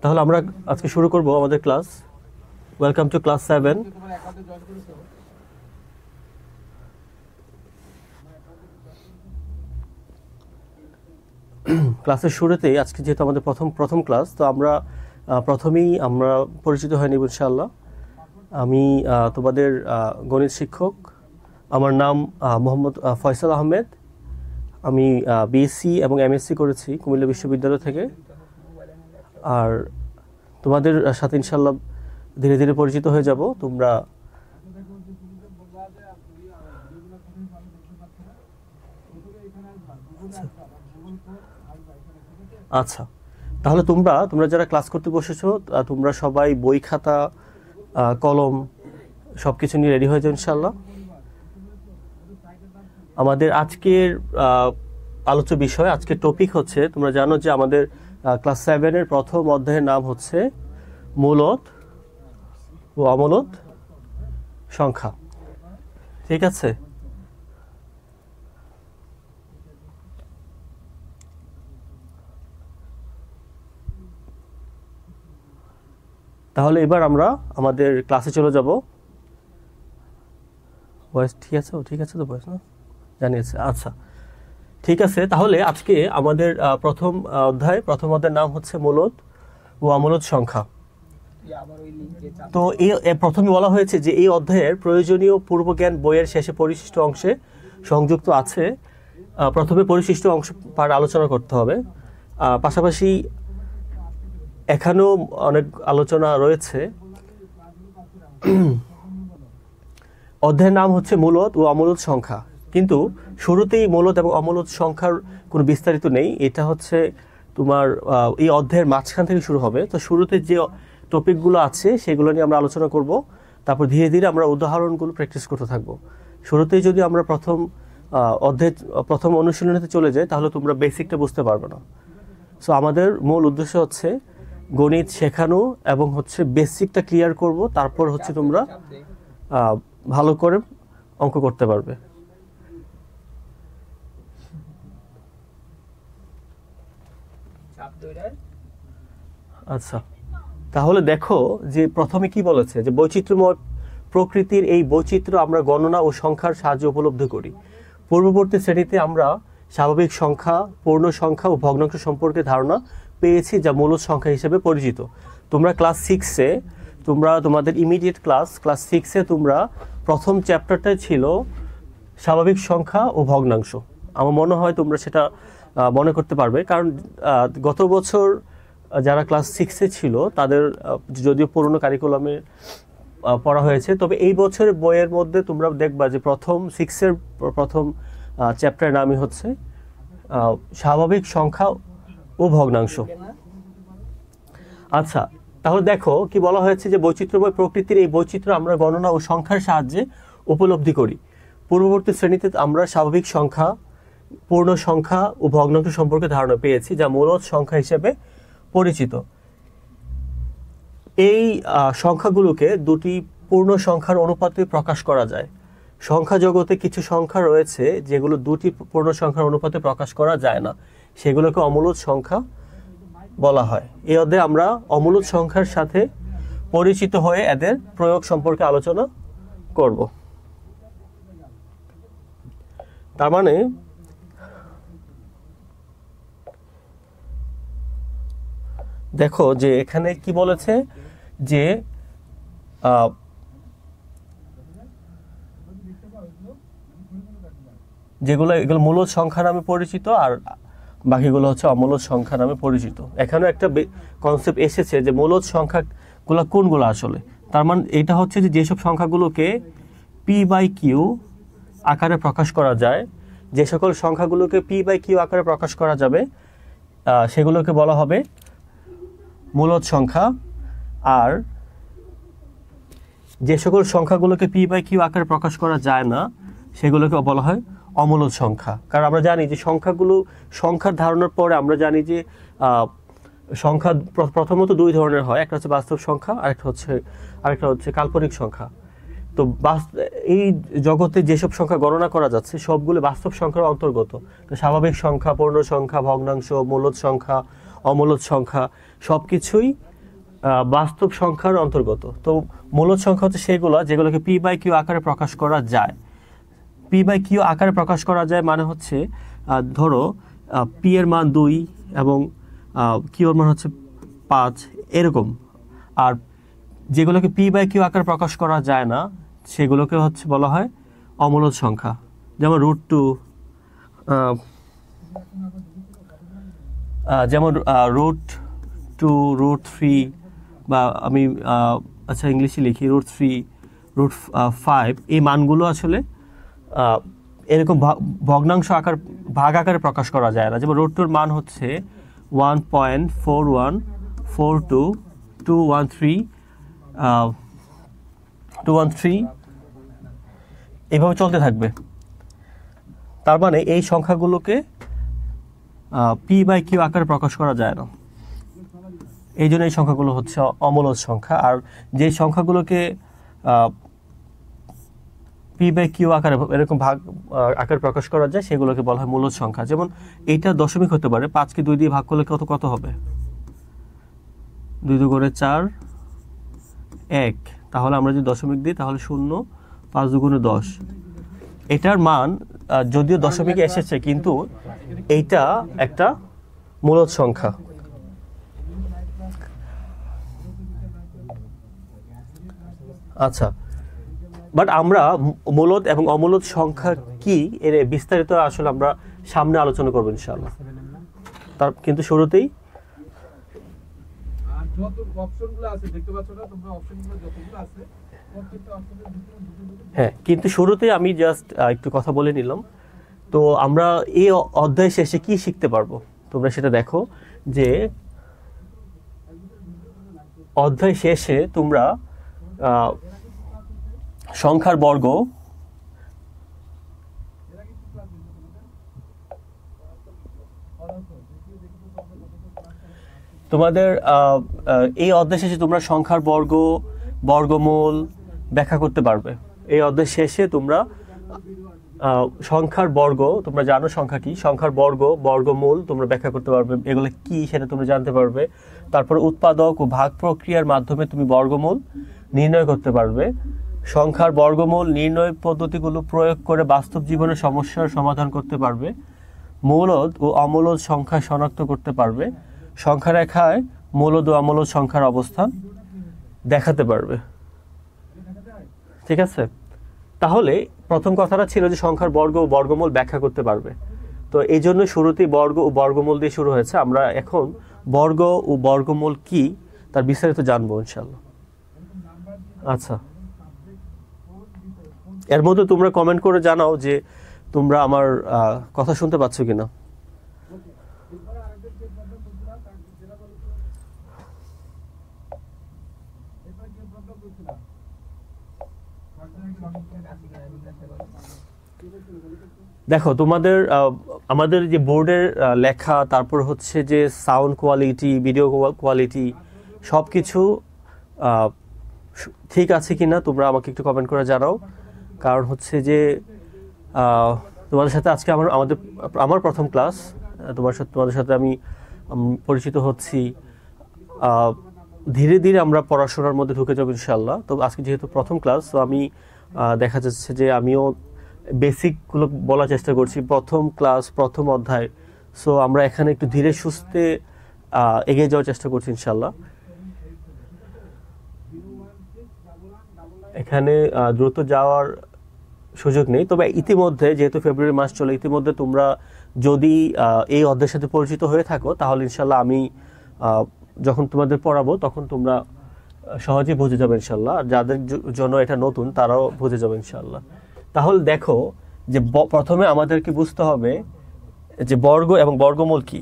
তাহলে আমরা আজকে শুরু করব আমাদের ক্লাস। Welcome to class 7। ক্লাসের শুরুতেই আজকে যেহেতু আমাদের প্রথম ক্লাস, তো আমরা প্রথমেই আমরা পরিচিত হয়ে নিব ইনশাআল্লাহ। আমি তোমাদের গণিত শিক্ষক। আমার নাম মোহাম্মদ ফয়সাল আহমেদ। আমি বিএসসি এবং এমএসসি করেছি কুমিল্লা বিশ্ববিদ্যালয় থেকে। আর তোমাদের সাথে ইনশাআল্লাহ ধীরে ধীরে পরিচিত হয়ে যাব। তোমরা আচ্ছা, তাহলে তোমরা যারা ক্লাস করতে বসেছো তোমরা সবাই বই খাতা কলম সবকিছু নিয়ে রেডি হয়ে যাও ইনশাআল্লাহ। আমাদের আজকের আলোচ্য বিষয়, আজকের টপিক হচ্ছে, তোমরা জানো যে আমাদের ক্লাস 7-এর প্রথম অধ্যায়ের নাম হচ্ছে মূলদ ও অমূলদ সংখ্যা। ঠিক আছে? তাহলে এবার আমরা আমাদের ক্লাসে চলে যাব। ভয়েস ঠিক আছে? ঠিক আছে তো ভয়েস না জানিয়েছে? আচ্ছা, ঠিক আছে। তাহলে আজকে আমাদের প্রথম অধ্যায়ের নাম হচ্ছে মূলদ ও অমূলদ সংখ্যা। তো এই প্রথমে বলা হয়েছে যে এই অধ্যায়ের প্রয়োজনীয় পূর্বজ্ঞান বইয়ের শেষে পরিশিষ্ট অংশে সংযুক্ত আছে। প্রথমে পরিশিষ্ট অংশ পার আলোচনা করতে হবে, পাশাপাশি এখানেও অনেক আলোচনা রয়েছে। অধ্যায়ের নাম হচ্ছে মূলদ ও অমূলদ সংখ্যা, কিন্তু শুরুতেই মূলদ এবং অমূলদ সংখ্যার কোনো বিস্তারিত নেই। এটা হচ্ছে তোমার এই অধ্যায়ের মাঝখান থেকে শুরু হবে। তো শুরুতে যে টপিকগুলো আছে সেগুলো নিয়ে আমরা আলোচনা করব, তারপর ধীরে ধীরে আমরা উদাহরণগুলো প্র্যাকটিস করতে থাকবো। শুরুতেই যদি আমরা প্রথম অনুশীলনীতে চলে যাই তাহলে তোমরা বেসিকটা বুঝতে পারবে না। সো আমাদের মূল উদ্দেশ্য হচ্ছে গণিত শেখানো এবং হচ্ছে বেসিকটা ক্লিয়ার করব, তারপর হচ্ছে তোমরা ভালো করে অঙ্ক করতে পারবে। আচ্ছা, তাহলে দেখো যে প্রথমে কি বলেছে, যে বৈচিত্র্যময় প্রকৃতির এই বৈচিত্র্য আমরা গণনা ও সংখ্যার সাহায্যে উপলব্ধি করি। পূর্ববর্তী শ্রেণীতে আমরা স্বাভাবিক সংখ্যা, পূর্ণ সংখ্যা ও ভগ্নাংশ সম্পর্কে ধারণা পেয়েছি, যা মূলদ সংখ্যা হিসেবে পরিচিত। তোমরা ক্লাস 6-এ তোমাদের ইমিডিয়েট ক্লাস 6-এ তোমরা প্রথম চ্যাপ্টারটাই ছিল স্বাভাবিক সংখ্যা ও ভগ্নাংশ। আমার মনে হয় তোমরা সেটা মনে করতে পারবে, কারণ গত বছর যারা ক্লাস 6-এ ছিল তাদের যদিও পুরনো কারিকুলামে পড়া হয়েছে, তবে এই বছরের বইয়ের মধ্যে তোমরা দেখবা যে প্রথম 6-এর প্রথম চ্যাপ্টারের নামই হচ্ছে স্বাভাবিক সংখ্যা ও ভগ্নাংশ। আচ্ছা, তাহলে দেখো কি বলা হয়েছে, যে বৈচিত্র্যময় প্রকৃতির এই বৈচিত্র্য আমরা গণনা ও সংখ্যার সাহায্যে উপলব্ধি করি। পূর্ববর্তী শ্রেণীতে আমরা স্বাভাবিক সংখ্যা, পূর্ণ সংখ্যা ও ভগ্নাংশ সম্পর্কে ধারণা পেয়েছি, যা মূলদ সংখ্যা হিসেবে পরিচিত। এই সংখ্যাগুলোকে দুটি পূর্ণ সংখ্যার অনুপাতে প্রকাশ করা যায়। সংখ্যা জগতে কিছু সংখ্যা রয়েছে যেগুলো দুটি পূর্ণ সংখ্যার অনুপাতে প্রকাশ করা যায় না, সেগুলোকে অমূলদ সংখ্যা বলা হয়। এই অধ্যায়ে আমরা অমূলদ সংখ্যার সাথে পরিচিত হয়ে এদের প্রয়োগ সম্পর্কে আলোচনা করব। তার মানে দেখো যে এখানে কি বলেছে, যে এগুলো মূলদ সংখ্যা নামে পরিচিত আর বাকিগুলো হচ্ছে অমূলদ সংখ্যা নামে পরিচিত। এখানে একটা কনসেপ্ট এসেছে যে মূলদ সংখ্যাগুলো কোনগুলো আসলে। তার মানে এটা হচ্ছে যে যেসব সংখ্যাগুলোকে p/q আকারে প্রকাশ করা যায়, যে সকল সংখ্যাগুলোকে p/q আকারে প্রকাশ করা যাবে সেগুলোকে বলা হবে মূলদ সংখ্যা। আর যে সকল সংখ্যাগুলোকে p/q আকারে প্রকাশ করা যায় না সেগুলোকে বলা হয় অমূলদ সংখ্যা। কারণ আমরা জানি যে সংখ্যার ধারণার পরে আমরা জানি যে সংখ্যা প্রথমত দুই ধরনের হয়, একটা হচ্ছে বাস্তব সংখ্যা, আরেকটা হচ্ছে কাল্পনিক সংখ্যা। তো এই জগতে যেসব সংখ্যা গণনা করা যাচ্ছে সবগুলো বাস্তব সংখ্যার অন্তর্গত। তো স্বাভাবিক সংখ্যা, পূর্ণ সংখ্যা, ভগ্নাংশ, মূলদ সংখ্যা, অমূলদ সংখ্যা সবকিছুই বাস্তব সংখ্যার অন্তর্গত। তো মূলদ সংখ্যা হচ্ছে সেগুলো যেগুলোকে পি বাই কিউ আকারে প্রকাশ করা যায়। পি বাই কিউ আকারে প্রকাশ করা যায় মানে হচ্ছে ধরো পি এর মান 2 এবং কিউ এর মান হচ্ছে 5 এরকম। আর যেগুলোকে পি বাই কিউ আকারে প্রকাশ করা যায় না সেগুলোকে হচ্ছে বলা হয় অমূলদ সংখ্যা। যেমন √2, যেমন √2, √3 বা আমি আচ্ছা ইংলিশে লিখি √3, √5 এই মানগুলো আসলে এরকম ভগ্নাংশ আকার ভাগ আকারে প্রকাশ করা যায় না। যেমন √2 এর মান হচ্ছে 1.4142213 এভাবে চলতে থাকবে। তার মানে এই সংখ্যাগুলোকে পি বাই কিউ আকারে প্রকাশ করা যায় না, এই জন্য এই সংখ্যাগুলো হচ্ছে অমূলদ সংখ্যা। আর যে সংখ্যাগুলোকে পি বাই কিউ আকারে এরকম ভাগ আকারে প্রকাশ করা যায় সেগুলোকে বলা হয় মূলদ সংখ্যা। যেমন এইটা দশমিক হতে পারে, 5কে 2 দিয়ে ভাগ করলে কত হবে? 2 2 করে 4, 1। তাহলে আমরা যদি দশমিক দিই তাহলে 0, 5 2 গুণে 10। এটার মান যদিও দশমিকে এসেছে কিন্তু এইটা একটা মূলদ সংখ্যা। আচ্ছা, বাট আমরা মূলদ এবং অমূলদ সংখ্যা কি এর বিস্তারিত আসলে আমরা সামনে আলোচনা করবো ইনশাআল্লাহ। তার কিন্তু শুরুতেই হ্যাঁ, কিন্তু শুরুতেই আমি জাস্ট একটু কথা বলে নিলাম। তো আমরা এই অধ্যায় শেষে কি শিখতে পারবো তোমরা সেটা দেখো, যে অধ্যায় শেষে তোমরা সংখ্যার বর্গ, তোমাদের এই অধ্যায় শেষে তোমরা সংখ্যার বর্গ, বর্গমূল ব্যাখ্যা করতে পারবে। এই অধ্যায় শেষে তোমরা সংখ্যার বর্গ, তোমরা জানো সংখ্যা কি, সংখ্যার বর্গ, বর্গমূল তোমরা ব্যাখ্যা করতে পারবে, এগুলো কি সেটা তোমরা জানতে পারবে। তারপর উৎপাদক ও ভাগ প্রক্রিয়ার মাধ্যমে তুমি বর্গমূল নির্ণয় করতে পারবে। সংখ্যার বর্গমূল নির্ণয় পদ্ধতিগুলো প্রয়োগ করে বাস্তব জীবনের সমস্যার সমাধান করতে পারবে। মূলদ ও অমূলদ সংখ্যা শনাক্ত করতে পারবে। সংখ্যা রেখায় মূলদ ও অমূলদ সংখ্যার অবস্থান দেখাতে পারবে। ঠিক আছে, তাহলে প্রথম কথাটা ছিল যে সংখ্যার বর্গ ও বর্গমূল ব্যাখ্যা করতে পারবে। তো এই জন্য শুরুতেই বর্গ ও বর্গমূল দিয়ে শুরু হয়েছে। আমরা এখন বর্গ ও বর্গমূল কি তার বিস্তারিত জানবো ইনশাআল্লাহ। আচ্ছা, এর মধ্যে তোমরা কমেন্ট করে জানাও যে তোমরা আমার কথা শুনতে পাচ্ছ কিনা। দেখো তোমাদের আমাদের যে বোর্ডের লেখা, তারপর হচ্ছে যে সাউন্ড কোয়ালিটি, ভিডিও কোয়ালিটি সব কিছু ঠিক আছে কিনা তোমরা আমাকে একটু কমেন্ট করে জানাও। কারণ হচ্ছে যে তোমাদের সাথে আজকে আমার প্রথম ক্লাস, তোমাদের সাথে আমি পরিচিত হচ্ছি। ধীরে ধীরে আমরা পড়াশোনার মধ্যে ঢুকে যাবো ইনশাআল্লাহ। তো আজকে যেহেতু প্রথম ক্লাস, তো আমি দেখা যাচ্ছে যে আমিও বেসিকগুলো বলার চেষ্টা করছি, প্রথম ক্লাস, প্রথম অধ্যায়। সো আমরা এখানে একটু ধীরে সুস্থে এগিয়ে যাওয়ার চেষ্টা করছি ইনশাআল্লাহ। এখানে দ্রুত যাওয়ার সুযোগ নেই, তবে ইতিমধ্যে যেহেতু ফেব্রুয়ারি মাস চলে, ইতিমধ্যে তোমরা যদি এই অধ্যায়ের সাথে পরিচিত হয়ে থাকো তাহলে ইনশাআল্লাহ আমি যখন তোমাদের পড়াবো তখন তোমরা সহজেই বুঝে যাবে ইনশাআল্লাহ। আর যাদের জন্য এটা নতুন তারাও বুঝে যাবে ইনশাআল্লাহ। তাহলে দেখো যে প্রথমে আমাদেরকে বুঝতে হবে যে বর্গ এবং বর্গমূল কি।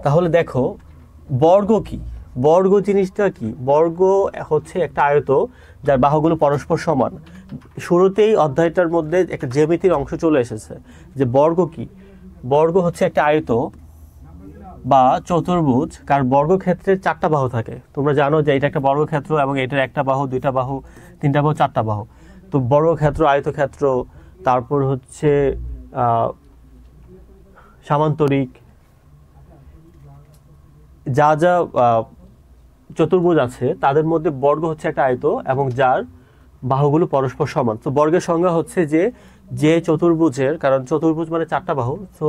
তাহলে দেখো বর্গ কি, বর্গ জিনিসটা কি। বর্গ হচ্ছে একটা আয়ত যার বাহুগুলো পরস্পর সমান। শুরুতেই অধ্যায়টার মধ্যে একটা জ্যামিতির অংশ চলে এসেছে যে বর্গ কি। বর্গ হচ্ছে একটা আয়ত বা চতুর্ভুজ, কারণ বর্গক্ষেত্রে 4টা বাহু থাকে। তোমরা জানো যে এটা একটা বর্গক্ষেত্র এবং এটার একটা বাহু, 2টা বাহু, 3টা বাহু, 4টা বাহু। তো বর্গক্ষেত্র, আয়তক্ষেত্র, তারপর হচ্ছে সামান্তরিক, যা যা চতুর্ভুজ আছে তাদের মধ্যে বর্গ হচ্ছে একটা আয়ত এবং যার বাহুগুলো পরস্পর সমান। তো বর্গের সংজ্ঞা হচ্ছে যে চতুর্ভুজের, কারণ চতুর্ভুজ মানে চারটা বাহু, তো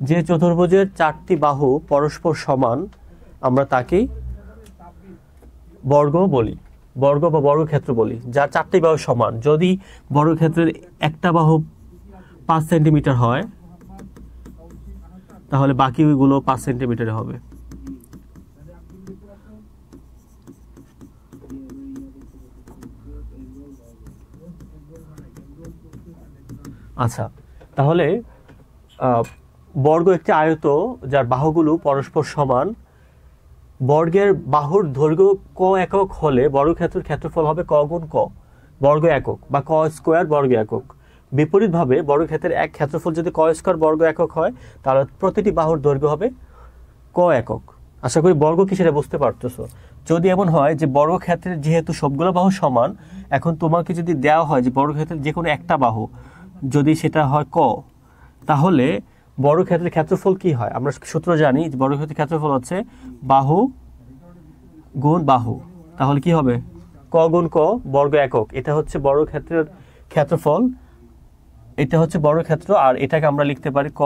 যে চতুর্ভুজের চারটি বাহু পরস্পর সমান আমরা তাকেই বর্গ বলি, বর্গ বা বর্গক্ষেত্র বলি, যার চারটি বাহু সমান। যদি বর্গক্ষেত্রের একটা বাহু 5 সেন্টিমিটার হয় তাহলে বাকিগুলো 5 সেন্টিমিটারে হবে। আচ্ছা, তাহলে বর্গ একটি আয়ত যার বাহুগুলো পরস্পর সমান। বর্গের বাহুর দৈর্ঘ্য ক একক হলে বর্গক্ষেত্রের ক্ষেত্রফল হবে ক গুণ ক বর্গ একক বা ক স্কোয়ার বর্গ একক। বিপরীতভাবে বর্গক্ষেত্রের এক ক্ষেত্রফল যদি ক স্কোয়ার বর্গ একক হয় তাহলে প্রতিটি বাহুর দৈর্ঘ্য হবে ক একক। আশা করি বর্গ কি সেটা বুঝতে পারতেছো। যদি এমন হয় যে বর্গক্ষেত্রের যেহেতু সবগুলো বাহু সমান, এখন তোমাকে যদি দেওয়া হয় যে বর্গক্ষেত্রের যে কোনো একটা বাহু যদি সেটা হয় ক, তাহলে বর্গক্ষেত্রের ক্ষেত্রফল কি হয়? আমরা সূত্র জানি যে বর্গক্ষেত্রের ক্ষেত্রফল হচ্ছে বাহু গুণ বাহু। তাহলে কি হবে? ক গুণ ক বর্গ একক। এটা হচ্ছে বর্গক্ষেত্রের ক্ষেত্রফল, এটা হচ্ছে বর্গক্ষেত্র, আর এটাকে আমরা লিখতে পারি ক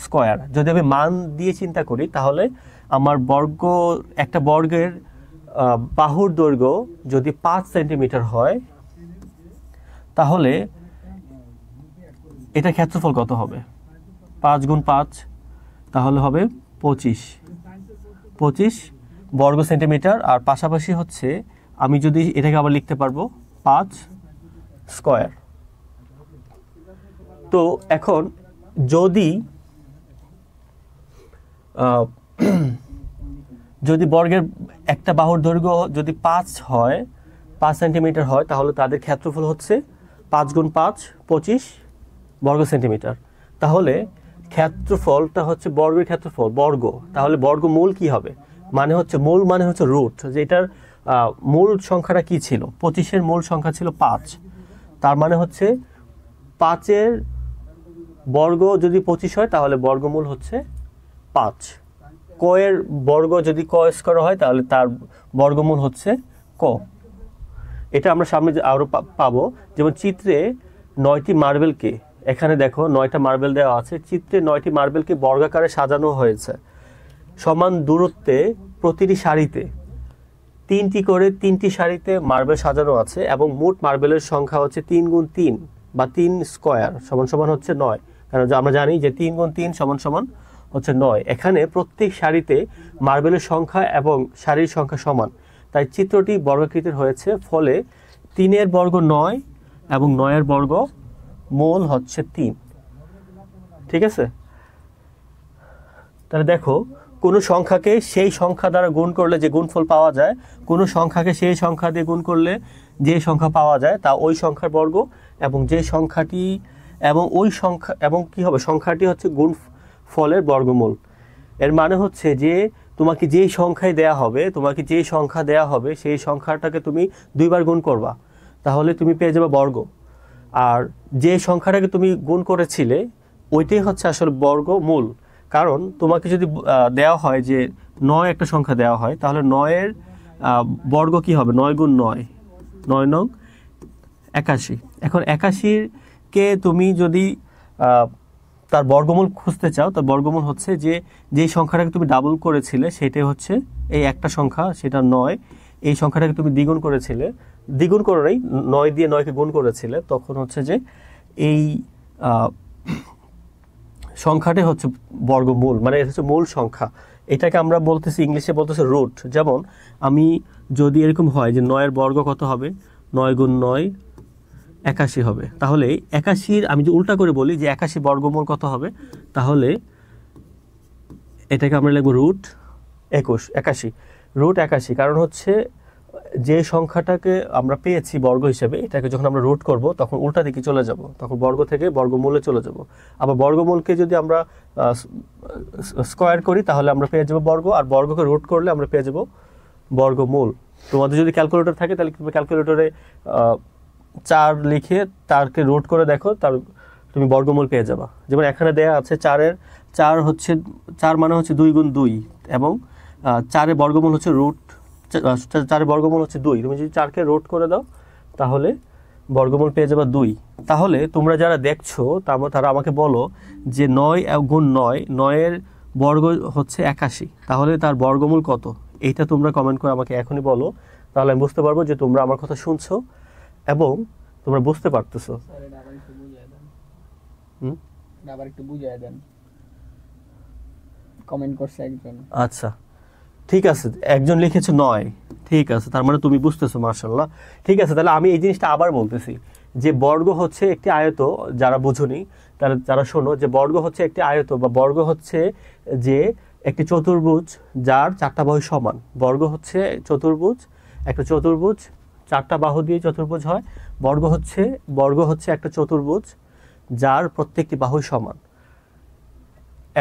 স্কয়ার। যদি আমি মান দিয়ে চিন্তা করি তাহলে আমার একটা বর্গের বাহুর দৈর্ঘ্য যদি 5 সেন্টিমিটার হয় তাহলে এটা ক্ষেত্রফল কত হবে? 5 গুণ 5 তাহলে হবে 25 বর্গ সেন্টিমিটার। আর পাশাপাশি হচ্ছে আমি যদি এটাকে আবার লিখতে পারবো 5 স্কয়ার। তো এখন যদি বর্গের একটা বাহুর দৈর্ঘ্য যদি 5 সেন্টিমিটার হয় তাহলে তাদের ক্ষেত্রফল হচ্ছে 5 গুণ 5 25 বর্গ সেন্টিমিটার। তাহলে ক্ষেত্রফলটা হচ্ছে বর্গের ক্ষেত্রফল বর্গ। তাহলে বর্গমূল কি হবে? মূল মানে হচ্ছে রুট, যে এটার মূল সংখ্যাটা কি ছিল? 25-এর মূল সংখ্যা ছিল 5। তার মানে হচ্ছে 5-এর বর্গ যদি 25 হয় তাহলে বর্গমূল হচ্ছে 5। ক এর বর্গ যদি ক স্কয়ার হয় তাহলে তার বর্গমূল হচ্ছে ক। এটা আমরা সামনে আরো পাবো। যেমন চিত্রে 9টি মার্বেলকে, এখানে দেখো 9টা মার্বেল দেওয়া আছে, চিত্রে 9টি মার্বেলকে বর্গাকারে সাজানো হয়েছে। সমান দূরত্বে প্রতিটি সারিতে 3টি করে 3টি সারিতে মার্বেল সাজানো আছে এবং মোট মার্বেলের সংখ্যা হচ্ছে 3 গুণ 3 বা 3 স্কয়ার সমান সমান হচ্ছে 9। কারণ আমরা জানি যে 3 গুণ 3 সমান সমান হচ্ছে 9। এখানে প্রত্যেক সারিতে মার্বেলের সংখ্যা এবং সারির সংখ্যা সমান, তাই চিত্রটি বর্গাকৃতির হয়েছে। ফলে 3-এর বর্গ 9 এবং 9-এর বর্গ মূল হচ্ছে 3। ঠিক আছে? তাহলে দেখো, কোনো সংখ্যাকে সেই সংখ্যা দ্বারা গুণ করলে যে গুণফল পাওয়া যায়, কোনো সংখ্যাকে সেই সংখ্যা দিয়ে গুণ করলে যে সংখ্যা পাওয়া যায় তা ওই সংখ্যার বর্গ, এবং যে সংখ্যাটি এবং ওই সংখ্যা এবং কি হবে? সংখ্যাটি হচ্ছে গুণফলের বর্গমূল। এর মানে হচ্ছে যে তোমাকে যেই সংখ্যায় দেয়া হবে, সেই সংখ্যাটাকে তুমি 2 বার গুণ করবা, তাহলে তুমি পেয়ে যাবে বর্গ। আর যে সংখ্যাটাকে তুমি গুণ করেছিলে ওইটাই হচ্ছে আসলে বর্গমূল। কারণ তোমাকে যদি দেওয়া হয় যে 9 একটা সংখ্যা দেওয়া হয় তাহলে 9-এর বর্গ কি হবে? 9 গুণ 9 9 নং 81। এখন 81-কে তুমি যদি তার বর্গমূল খুঁজতে চাও, তার বর্গমূল হচ্ছে যেই সংখ্যাটাকে তুমি ডাবল করেছিলে সেটাই হচ্ছে এই একটা সংখ্যা, সেটা 9। এই সংখ্যাটাকে তুমি দ্বিগুণ করেছিলে, দ্বিগুণ করে নাই, 9 দিয়ে 9কে গুণ করেছিলে, তখন হচ্ছে যে এই সংখ্যাটাই হচ্ছে বর্গমূল, মানে এটা হচ্ছে মূল সংখ্যা। এটাকে আমরা বলতেছি, ইংলিশে বলতেছে রুট। যেমন আমি যদি এরকম হয় যে 9-এর বর্গ কত হবে? 9 গুণ 9 81 হবে। তাহলে 81-র আমি যদি উল্টা করে বলি যে 81 বর্গমূল কত হবে, তাহলে এটাকে আমরা লিখব রুট 81 রুট 81। কারণ হচ্ছে যে সংখ্যাটাকে আমরা পেয়েছি বর্গ হিসেবে, এটাকে যখন আমরা রুট করব তখন উল্টা দিকে চলে যাব, তখন বর্গ থেকে বর্গমূলে চলে যাব। আবার বর্গমূলকে যদি আমরা স্কয়ার করি তাহলে আমরা পেয়ে যাব বর্গ, আর বর্গকে রুট করলে আমরা পেয়ে যাব বর্গমূল। তোমাদের যদি ক্যালকুলেটর থাকে তাহলে তুমি ক্যালকুলেটরে 4 লিখে তারকে রুট করে দেখো, তার তুমি বর্গমূল পেয়ে যাবা। যেমন এখানে দেয়া আছে 4 মানে হচ্ছে 2 গুণ 2 এবং 4-এর বর্গমূল হচ্ছে রুট 4-এর বর্গমূল হচ্ছে 2। তুমি যদি 4কে রুট করে দাও তাহলে বর্গমূল পেয়ে যাবে 2। তাহলে তোমরা যারা দেখছো তারা আমাকে বলো যে 9 গুণ 9, 9-এর বর্গ হচ্ছে 81, তাহলে তার বর্গমূল কত? এইটা তোমরা কমেন্ট করে আমাকে এখনই বলো, তাহলে আমি বুঝতে পারবো যে তোমরা আমার কথা শুনছো এবং তোমরা বুঝতে পারতেছো। আবার একটু বুঝিয়ে দেন, কমেন্ট করছে একজন। আচ্ছা ঠিক আছে, একজন লিখেছে 9, ঠিক আছে, তার মানে তুমি বুঝতেছো, মাশাআল্লাহ। ঠিক আছে, তাহলে আমি এই জিনিসটা আবার বলতেছি যে বর্গ হচ্ছে একটি আয়ত। যারা বুঝুনি যারা শোনো, যে বর্গ হচ্ছে একটি আয়ত বা বর্গ হচ্ছে যে একটি চতুর্ভুজ যার 4টা বাহু সমান। বর্গ হচ্ছে চতুর্ভুজ, একটা চতুর্ভুজ 4টা বাহু দিয়ে চতুর্ভুজ হয়। বর্গ হচ্ছে একটা চতুর্ভুজ যার প্রত্যেকটি বাহু সমান।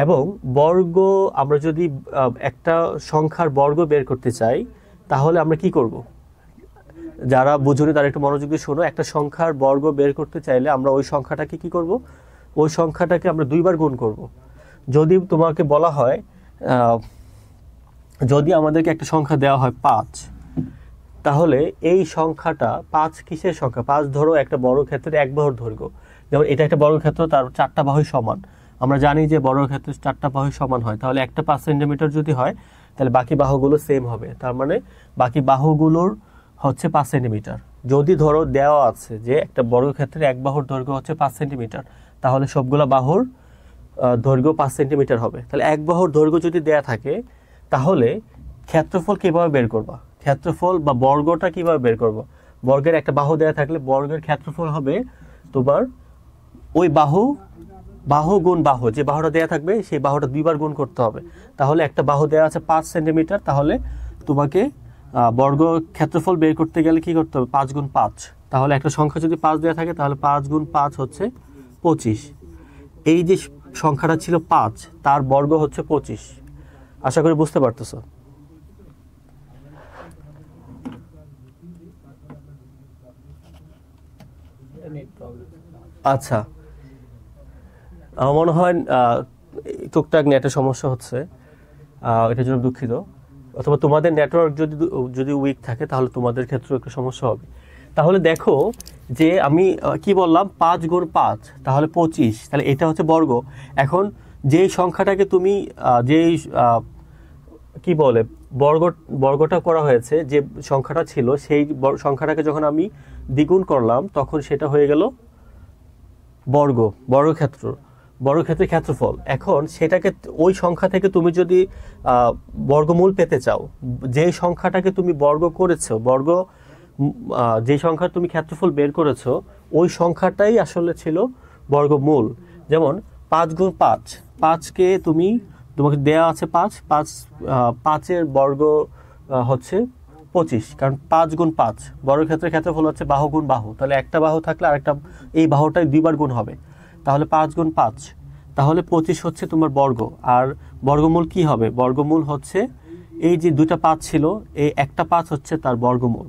এবং বর্গ, আমরা যদি একটা সংখ্যার বর্গ বের করতে চাই তাহলে আমরা কি করব? যারা বুঝুনি তারা একটু মনোযোগ দিয়ে শোনো। একটা সংখ্যার বর্গ বের করতে চাইলে আমরা ওই সংখ্যাটাকে কি করব? ওই সংখ্যাটাকে আমরা 2 বার গুণ করব। যদি তোমাকে বলা হয়, যদি আমাদেরকে একটা সংখ্যা দেওয়া হয় 5, তাহলে এই সংখ্যাটা 5 কিসের সংখ্যা? 5 ধরো একটা বর্গক্ষেত্রের 1 বাহুর দৈর্ঘ্য। যেমন এটা একটা বর্গক্ষেত্র, তার 4টা বাহু সমান। আমরা জানি যে বর্গক্ষেত্রের 4টা বাহু সমান হয়, তাহলে একটা 5 সেন্টিমিটার যদি হয় তাহলে বাকি বাহুগুলো সেম হবে। তার মানে বাকি বাহুগুলোর হচ্ছে 5 সেন্টিমিটার। যদি ধরো দেওয়া আছে যে একটা বর্গক্ষেত্রের 1 বাহুর দৈর্ঘ্য হচ্ছে 5 সেন্টিমিটার, তাহলে সবগুলা বাহুর দৈর্ঘ্য 5 সেন্টিমিটার হবে। তাহলে 1 বাহুর দৈর্ঘ্য যদি দেয়া থাকে তাহলে ক্ষেত্রফল কিভাবে বের করবা? ক্ষেত্রফল বা বর্গটা কিভাবে বের করব? বর্গের একটা বাহু দেয়া থাকলে বর্গের ক্ষেত্রফল হবে তোমার ওই বাহু গুণ বাহু, যে বাহুটা দেয়া থাকবে সেই বাহুটা 2 বার গুণ করতে হবে। তাহলে একটা বাহু দেয়া আছে 5 সেন্টিমিটার, তাহলে তোমাকে বর্গ ক্ষেত্রফল বের করতে গেলে কি করতে হবে? 5 গুণ 5। তাহলে একটা সংখ্যা যদি 5 দেয়া থাকে তাহলে 5 গুণ 5 হচ্ছে 25। এই যে সংখ্যাটা ছিল 5, তার বর্গ হচ্ছে 25। আশা করি বুঝতে পারতেছো। আচ্ছা, আমার মনে হয় টুকটাক নেটের সমস্যা হচ্ছে, এটার জন্য দুঃখিত। অথবা তোমাদের নেটওয়ার্ক যদি উইক থাকে তাহলে তোমাদের ক্ষেত্রেও একটু সমস্যা হবে। তাহলে দেখো যে আমি কি বললাম, 5 গুণ 5 তাহলে 25, তাহলে এটা হচ্ছে বর্গ। এখন যেই সংখ্যাটাকে তুমি যেই কি বলে বর্গটা করা হয়েছে, যে সংখ্যাটা ছিল সেই সংখ্যাটাকে যখন আমি দ্বিগুণ করলাম তখন সেটা হয়ে গেল বর্গক্ষেত্রের ক্ষেত্রফল। এখন সেটাকে ওই সংখ্যা থেকে তুমি যদি বর্গমূল পেতে চাও, যে সংখ্যাটাকে তুমি বর্গ করেছো, যে সংখ্যার তুমি ক্ষেত্রফল বের করেছো, ওই সংখ্যাটাই আসলে ছিল বর্গমূল। যেমন 5 গুণ 5, 5কে তোমাকে দেয়া আছে 5-5-এর বর্গ হচ্ছে 25, কারণ 5 গুণ 5 বর্গক্ষেত্রের ক্ষেত্রফল হচ্ছে বাহু গুণ বাহু। তাহলে একটা বাহু থাকলে আরেকটা, এই বাহুটাই 2 বার গুণ হবে। তাহলে 5 গুণ 5, তাহলে 25 হচ্ছে তোমার বর্গ। আর বর্গমূল কি হবে? বর্গমূল হচ্ছে এই যে 2টা 5 ছিল, এই একটা 5 হচ্ছে তার বর্গমূল।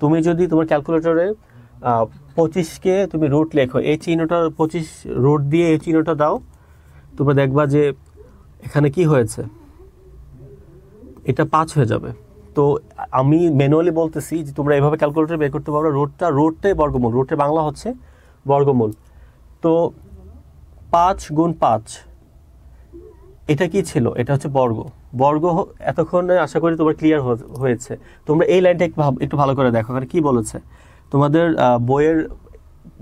তুমি যদি তোমার ক্যালকুলেটরে 25কে তুমি রুট লেখো, এই চিহ্নটা 25 রুট দিয়ে এই চিহ্নটা দাও, তোমরা দেখবা যে এখানে কি হয়েছে, এটা 5 হয়ে যাবে। তো আমি ম্যানুয়ালি বলতেছি যে তোমরা এভাবে ক্যালকুলেটর বের করতে পারো। রুটটাই বর্গমূল, রুটের বাংলা হচ্ছে বর্গমূল। তো 5 গুণ 5 এটা কি ছিল? এটা হচ্ছে বর্গ। এতক্ষণে আশা করি তোমার ক্লিয়ার হয়েছে। তোমরা এই লাইনটা একটু ভালো করে দেখো, এখানে কি বলেছে তোমাদের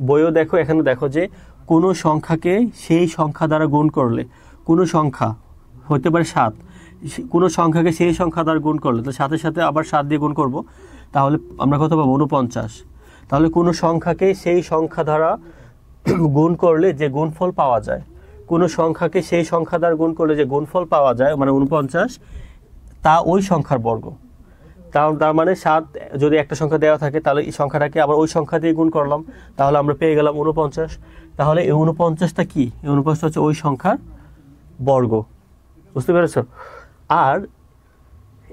বইও দেখো। এখানে দেখো যে কোনো সংখ্যাকে সেই সংখ্যা দ্বারা গুণ করলে, কোনো সংখ্যা হতে পারে 7, কোনো সংখ্যাকে সেই সংখ্যা দ্বারা গুণ করলে, তো সাথে সাথে আবার 7 দিয়ে গুণ করব, তাহলে আমরা কত পাবো? 49। তাহলে কোনো সংখ্যাকে সেই সংখ্যা দ্বারা গুণ করলে যে গুণফল পাওয়া যায়, কোনো সংখ্যাকে সেই সংখ্যা দ্বারা গুণ করলে যে গুণফল পাওয়া যায় মানে 49, তা ওই সংখ্যার বর্গ। তার মানে 7 যদি একটা সংখ্যা দেওয়া থাকে তাহলে এই সংখ্যাটাকে আবার ওই সংখ্যা দিয়ে গুণ করলাম, তাহলে আমরা পেয়ে গেলাম 49। তাহলে এই 49টা কি? এই 49টা হচ্ছে ওই সংখ্যার বর্গ। বুঝতে পেরেছো? আর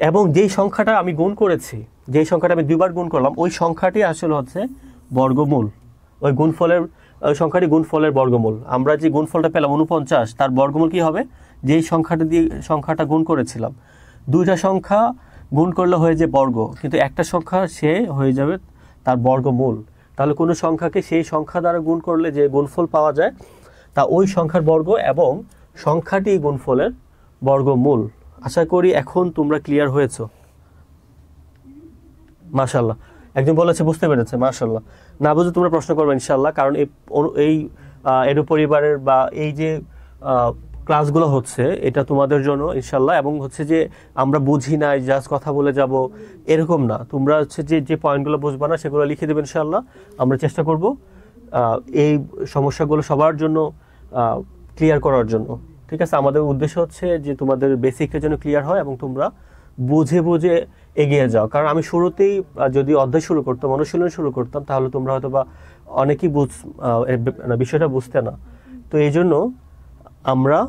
এবং যেই সংখ্যাটা আমি গুণ করেছি, যেই সংখ্যাটা আমি 2 বার গুণ করলাম, ওই সংখ্যাটি আসলে হচ্ছে বর্গমূল। ওই সংখ্যাটি গুণফলের বর্গমূল। আমরা যে গুণফলটা পেলাম 49, তার বর্গমূল কি হবে? যেই সংখ্যাটা গুণ করেছিলাম। দুইটা সংখ্যা গুণ করলে হয়ে যে বর্গ, কিন্তু একটা সংখ্যা সে হয়ে যাবে তার বর্গমূল। তাহলে কোনো সংখ্যাকে সেই সংখ্যা দ্বারা গুণ করলে যে গুণফল পাওয়া যায় তা ওই সংখ্যার বর্গ এবং সংখ্যাটি গুণফলের বর্গমূল। আশা করি এখন তোমরা ক্লিয়ার হয়েছো। মাশাআল্লাহ, একজন বলেছে বুঝতে পেরেছে, মাশাআল্লাহ। না বুঝে তোমরা প্রশ্ন করবে ইনশাআল্লাহ, কারণ এই এডু পরিবারের বা এই যে ক্লাসগুলো হচ্ছে এটা তোমাদের জন্য ইনশাআল্লাহ। এবং হচ্ছে যে আমরা বুঝি না জাস্ট কথা বলে যাব এরকম না, তোমরা হচ্ছে যে পয়েন্টগুলো বুঝবা না সেগুলো লিখে দেবে ইনশাআল্লাহ। আমরা চেষ্টা করব এই সমস্যাগুলো সবার জন্য ক্লিয়ার করার জন্য, ঠিক আছে? আমাদের উদ্দেশ্য হচ্ছে যে তোমাদের বেসিকের জন্য ক্লিয়ার হয় এবং তোমরা বুঝে বুঝে এগিয়ে যাও। কারণ আমি শুরুতেই যদি অধ্যায় শুরু করতাম, অনুশীলন শুরু করতাম, তাহলে তোমরা হয়তো বা অনেকেই বিষয়টা বুঝতে না। তো এই জন্য আমরা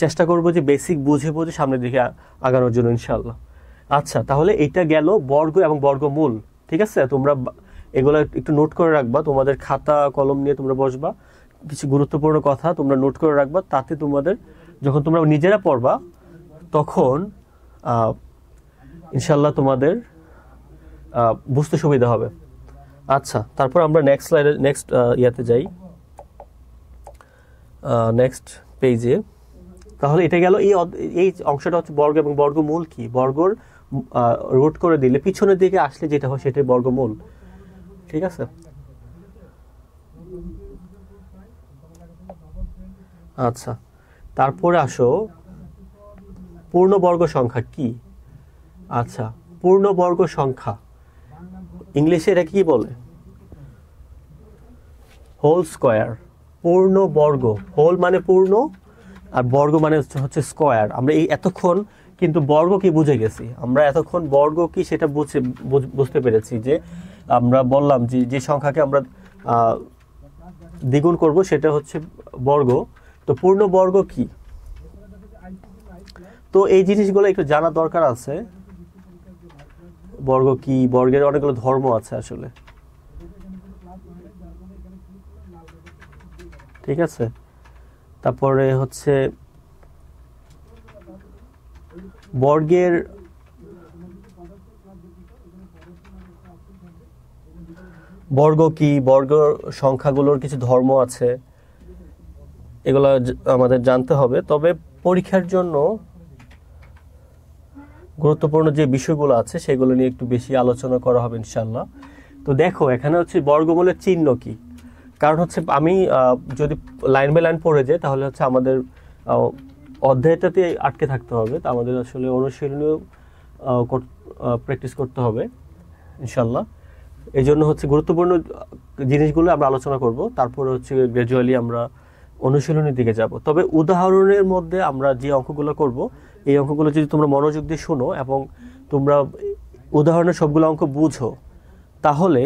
চেষ্টা করব যে বেসিক বুঝে বুঝে সামনের দিকে আগানোর জন্য ইনশাআল্লাহ। আচ্ছা, তাহলে এটা গেল বর্গ এবং বর্গমূল, ঠিক আছে? তোমরা এগুলো একটু নোট করে রাখবা, তোমাদের খাতা কলম নিয়ে তোমরা বসবা, কিছু গুরুত্বপূর্ণ কথা তোমরা নোট করে রাখবা, তাতে তোমাদের যখন তোমরা নিজেরা পড়বা তখন ইনশাআল্লাহ তোমাদের বুঝতে সুবিধা হবে। আচ্ছা, তারপর আমরা নেক্সট স্লাইডে ইয়াতে যাই, নেক্সট পেজে। তাহলে এটা গেল এই অংশটা হচ্ছে বর্গ এবং বর্গমূল কি, বর্গর রুট করে দিলে পিছনের দিকে আসলে যেটা হয় সেটাই বর্গমূল, ঠিক আছে? আচ্ছা, তারপরে আসো পূর্ণবর্গ সংখ্যা কি। আচ্ছা, পূর্ণবর্গ সংখ্যা ইংলিশে এটা কি বলে? Whole square. পূর্ণবর্গ, হোল মানে পূর্ণ আর বর্গ মানে হচ্ছে স্কয়ার। আমরা এই এতক্ষণ কিন্তু বর্গ কি বুঝে গেছি, আমরা এতক্ষণ বর্গ কি সেটা বুঝতে পেরেছি, যে আমরা বললাম যে সংখ্যাকে আমরা দ্বিগুণ করব সেটা হচ্ছে বর্গ। তো পূর্ণবর্গ কি, তো এই জিনিসগুলো একটু জানা দরকার আছে। বর্গ কি, বর্গের অনেকগুলো ধর্ম আছে আসলে, ঠিক আছে? তারপরে হচ্ছে বর্গের বর্গ কি, বর্গ সংখ্যাগুলোর কিছু ধর্ম আছে, এগুলো আমাদের জানতে হবে। তবে পরীক্ষার জন্য গুরুত্বপূর্ণ যে বিষয়গুলো আছে সেগুলো নিয়ে একটু বেশি আলোচনা করা হবে ইনশাআল্লাহ। তো দেখো এখানে হচ্ছে বর্গমূলের চিহ্ন কি, কারণ হচ্ছে আমি যদি লাইন বাই লাইন পড়ে যাই তাহলে হচ্ছে আমাদের অধ্যায়টাতে আটকে থাকতে হবে। তো আমাদের আসলে অনুশীলনীয় প্র্যাকটিস করতে হবে ইনশাআল্লাহ। এই জন্য হচ্ছে গুরুত্বপূর্ণ জিনিসগুলো আমরা আলোচনা করব, তারপরে হচ্ছে গ্র্যাজুয়ালি আমরা অনুশীলনের দিকে যাব। তবে উদাহরণের মধ্যে আমরা যে অঙ্কগুলো করব, এই অঙ্কগুলো যদি তোমরা মনোযোগ দিয়ে শোনো এবং তোমরা উদাহরণের সবগুলো অঙ্ক বুঝো, তাহলে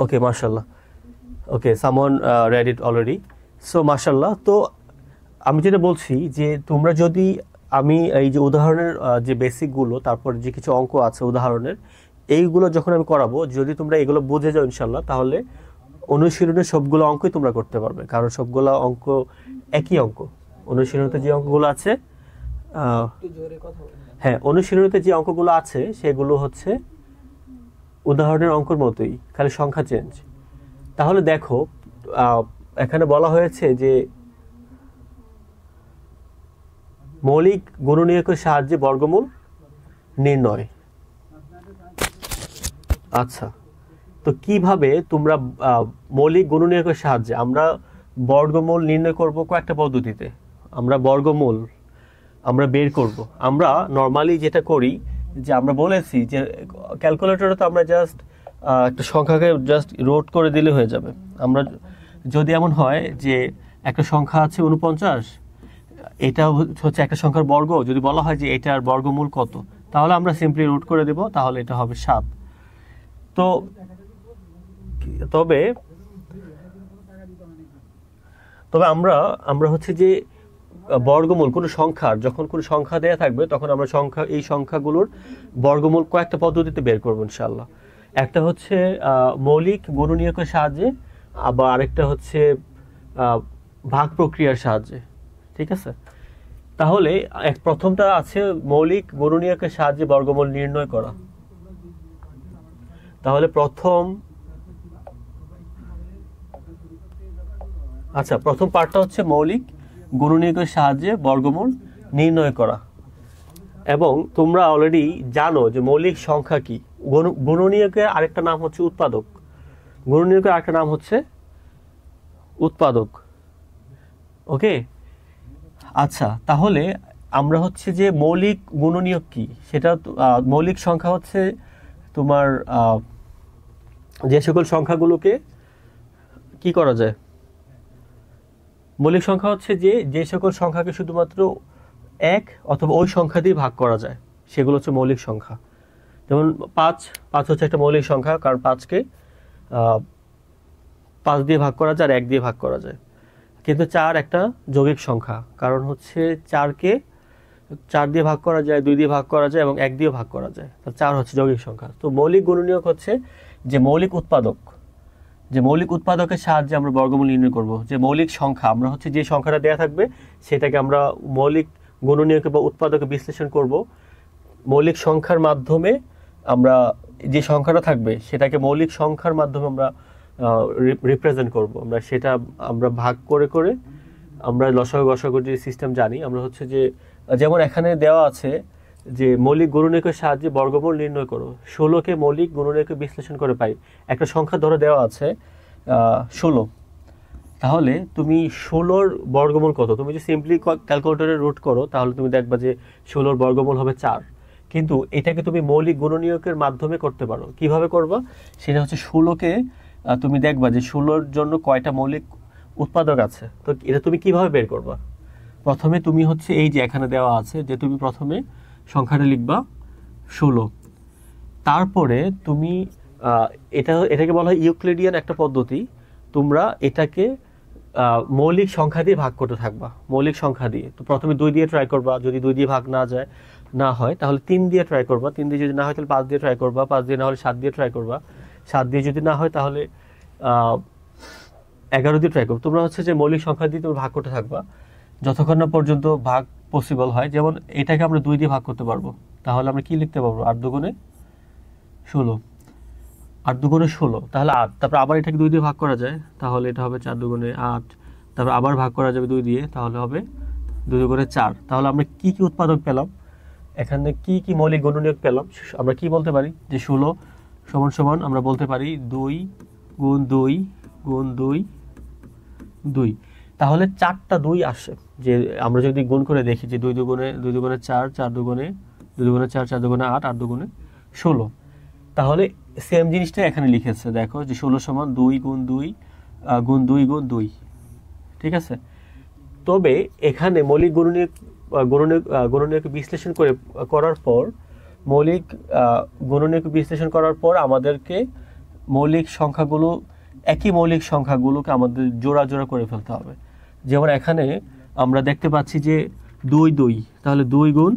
ওকে মাশাআল্লাহ, okay someone read it already, so মাশাআল্লাহ। তো আমি যেটা বলছি যে তোমরা যদি আমি এই যে উদাহরণের যে বেসিকগুলো, তারপর যে কিছু অঙ্ক আছে উদাহরণের, এইগুলো যখন আমি করাবো, যদি তোমরা এগুলো বুঝে যাও ইনশাআল্লাহ, তাহলে অনুশীলনের সবগুলো অঙ্কই তোমরা করতে পারবে, কারণ সবগুলো অঙ্ক একই অঙ্ক। অনুশীলনীতে যে অঙ্কগুলো আছে হ্যাঁ, অনুশীলনীতে যে অঙ্কগুলো আছে সেগুলো হচ্ছে উদাহরণের অঙ্কের মতোই, খালি সংখ্যা চেঞ্জ। তাহলে দেখো এখানে বলা হয়েছে যে মৌলিক গুণনীয়কের সাহায্যে বর্গমূল নির্ণয়। আচ্ছা, তো কিভাবে তোমরা মৌলিক গুণনীয়কের সাহায্যে আমরা বর্গমূল নির্ণয় করব? কয়েকটা পদ্ধতিতে আমরা বর্গমূল আমরা বের করব। আমরা নর্মালি যেটা করি যে আমরা বলেছি যে ক্যালকুলেটরে তো আমরা জাস্ট একটা সংখ্যাকে জাস্ট রোট করে দিলে হয়ে যাবে। আমরা যদি এমন হয় যে একটা সংখ্যা আছে 49, এটা হচ্ছে একটা সংখ্যার বর্গ, যদি বলা হয় যে এটার বর্গমূল কত, তাহলে আমরা সিম্পলি রুট করে দেব, তাহলে এটা হবে 7। তো তবে আমরা হচ্ছে যে বর্গমূল কোনো সংখ্যার, যখন কোনো সংখ্যা দেয়া থাকবে তখন আমরা এই সংখ্যাগুলোর বর্গমূল কয়েকটা পদ্ধতিতে বের করবো ইনশাআল্লাহ। একটা হচ্ছে মৌলিক গুণনীয়কের সাহায্যে, আবার আরেকটা হচ্ছে ভাগ প্রক্রিয়ার সাহায্যে। ঠিক আছে, তাহলে প্রথমটা আছে মৌলিক গুণনীয়কের সাহায্যে বর্গমূল নির্ণয় করা। তাহলে প্রথম পার্টটা হচ্ছে মৌলিক গুণনীয়কের সাহায্যে বর্গমূল নির্ণয় করা। এবং তোমরা অলরেডি জানো যে মৌলিক সংখ্যা কি। গুণনীয়কের আরেকটা নাম হচ্ছে উৎপাদক। গুণনীয়কের আরেকটা নাম হচ্ছে উৎপাদক। ওকে, আচ্ছা, তাহলে আমরা হচ্ছে যে মৌলিক গুণনীয়ক কি সেটা, মৌলিক সংখ্যা হচ্ছে তোমার যে সকল সংখ্যাগুলোকে কি করা যায়, মৌলিক সংখ্যা হচ্ছে যে সকল সংখ্যাকে শুধুমাত্র এক অথবা ওই সংখ্যা দিয়ে ভাগ করা যায় সেগুলো হচ্ছে মৌলিক সংখ্যা। যেমন 5 হচ্ছে একটা মৌলিক সংখ্যা, কারণ 5কে 5 দিয়ে ভাগ করা যায় আর 1 দিয়ে ভাগ করা যায়। কিন্তু 4 একটা যৌগিক সংখ্যা, কারণ হচ্ছে 4কে 4 দিয়ে ভাগ করা যায়, 2 দিয়ে ভাগ করা যায় এবং 1 দিয়ে ভাগ করা যায়। তো 4 হচ্ছে যৌগিক সংখ্যা। তো মৌলিক গুণনীয়ক হচ্ছে যে মৌলিক উৎপাদক, যে মৌলিক উৎপাদকের সাহায্যে আমরা বর্গমূল নির্ণয় করব। যে মৌলিক সংখ্যা আমরা হচ্ছে যে সংখ্যাটা দেয়া থাকবে সেটাকে আমরা মৌলিক গুণনীয়ক বা উৎপাদকে বিশ্লেষণ করব। মৌলিক সংখ্যার মাধ্যমে আমরা যে সংখ্যাটা থাকবে সেটাকে মৌলিক সংখ্যার মাধ্যমে আমরা রিপ্রেজেন্ট করব। আমরা সেটা আমরা ভাগ করে করে আমরা লসাগু গসাগুর যে সিস্টেম জানি, আমরা হচ্ছে যে যেমন এখানে দেওয়া আছে যে মৌলিক গুণনীয়কের সাহায্যে বর্গমূল নির্ণয় করো। 16কে মৌলিক গুণনীয়কে বিশ্লেষণ করে পাই। একটা সংখ্যা ধরে দেওয়া আছে 16, তাহলে তুমি 16র বর্গমূল কত? তুমি যদি সিম্পলি ক্যালকুলেটরে রুট করো তাহলে তুমি দেখবা যে 16র বর্গমূল হবে 4। কিন্তু এটাকে তুমি মৌলিক গুণনীয়কের মাধ্যমে করতে পারো। কিভাবে করবা? সেটা হচ্ছে 16কে তুমি দেখবা যে 16র জন্য কয়টা মৌলিক উৎপাদক আছে। তো এটা তুমি কিভাবে বের করবা? প্রথমে তুমি হচ্ছে এই যে এখানে দেওয়া আছে যে তুমি প্রথমে সংখ্যাটা লিখবা 16, তারপরে তুমি এটাকে বলা হয় ইউক্লিডিয়ান একটা পদ্ধতি। তোমরা এটাকে মৌলিক সংখ্যা দিয়ে ভাগ করতে থাকবা, মৌলিক সংখ্যা দিয়ে। তো প্রথমে 2 দিয়ে ট্রাই করবা, যদি 2 দিয়ে ভাগ না হয় তাহলে 3 দিয়ে ট্রাই করবা, 3 দিয়ে যদি না হয় তাহলে 5 দিয়ে ট্রাই করবা, 5 দিয়ে না হলে 7 দিয়ে ট্রাই করবা, 7 দিয়ে যদি না হয় তাহলে 11 দিয়ে ট্রাই করবা। তোমরা হচ্ছে যে মৌলিক সংখ্যা দিয়ে তুমি ভাগ করতে থাকবা যতক্ষণ না পর্যন্ত ভাগ পসিবল হয়। যেমন এটাকে আমরা 2 দিয়ে ভাগ করতে পারবো, তাহলে আমরা কি লিখতে পারবো? 8 দুগুণে 16, 8 দুগুণে 16, তাহলে 8। তারপর আবার এটাকে 2 দিয়ে ভাগ করা যায়, তাহলে এটা হবে 4 দুগুণে 8। তারপর আবার ভাগ করা যাবে 2 দিয়ে, তাহলে হবে 2 দুগুণে 4। তাহলে আমরা কি কি উৎপাদক পেলাম, এখানে কি কি মৌলিক গুণনীয়ক পেলাম? আমরা কি বলতে পারি যে 16 সমান সমান আমরা বলতে পারি 2 গুণ 2 গুণ 2 2। তাহলে 4টা 2 আসে। যে আমরা যদি গুণ করে দেখি যে 2 দুগুণে 4, 4 দুগুণে 4, 4 দুগুণে 8, 8 দুগুণে 16। তাহলে সেম জিনিসটা এখানে লিখেছে, দেখো যে 16 সমান 2 গুণ 2 গুণ 2 গুণ 2। ঠিক আছে, তবে এখানে মৌলিক গুণনীয়ক বিশ্লেষণ করার পর মৌলিক গুণনীয়ক বিশ্লেষণ করার পর আমাদেরকে মৌলিক সংখ্যাগুলো, একই মৌলিক সংখ্যাগুলোকে আমাদের জোড়া জোড়া করে ফেলতে হবে। যেমন এখানে আমরা দেখতে পাচ্ছি যে 2 2, তাহলে 2 গুণ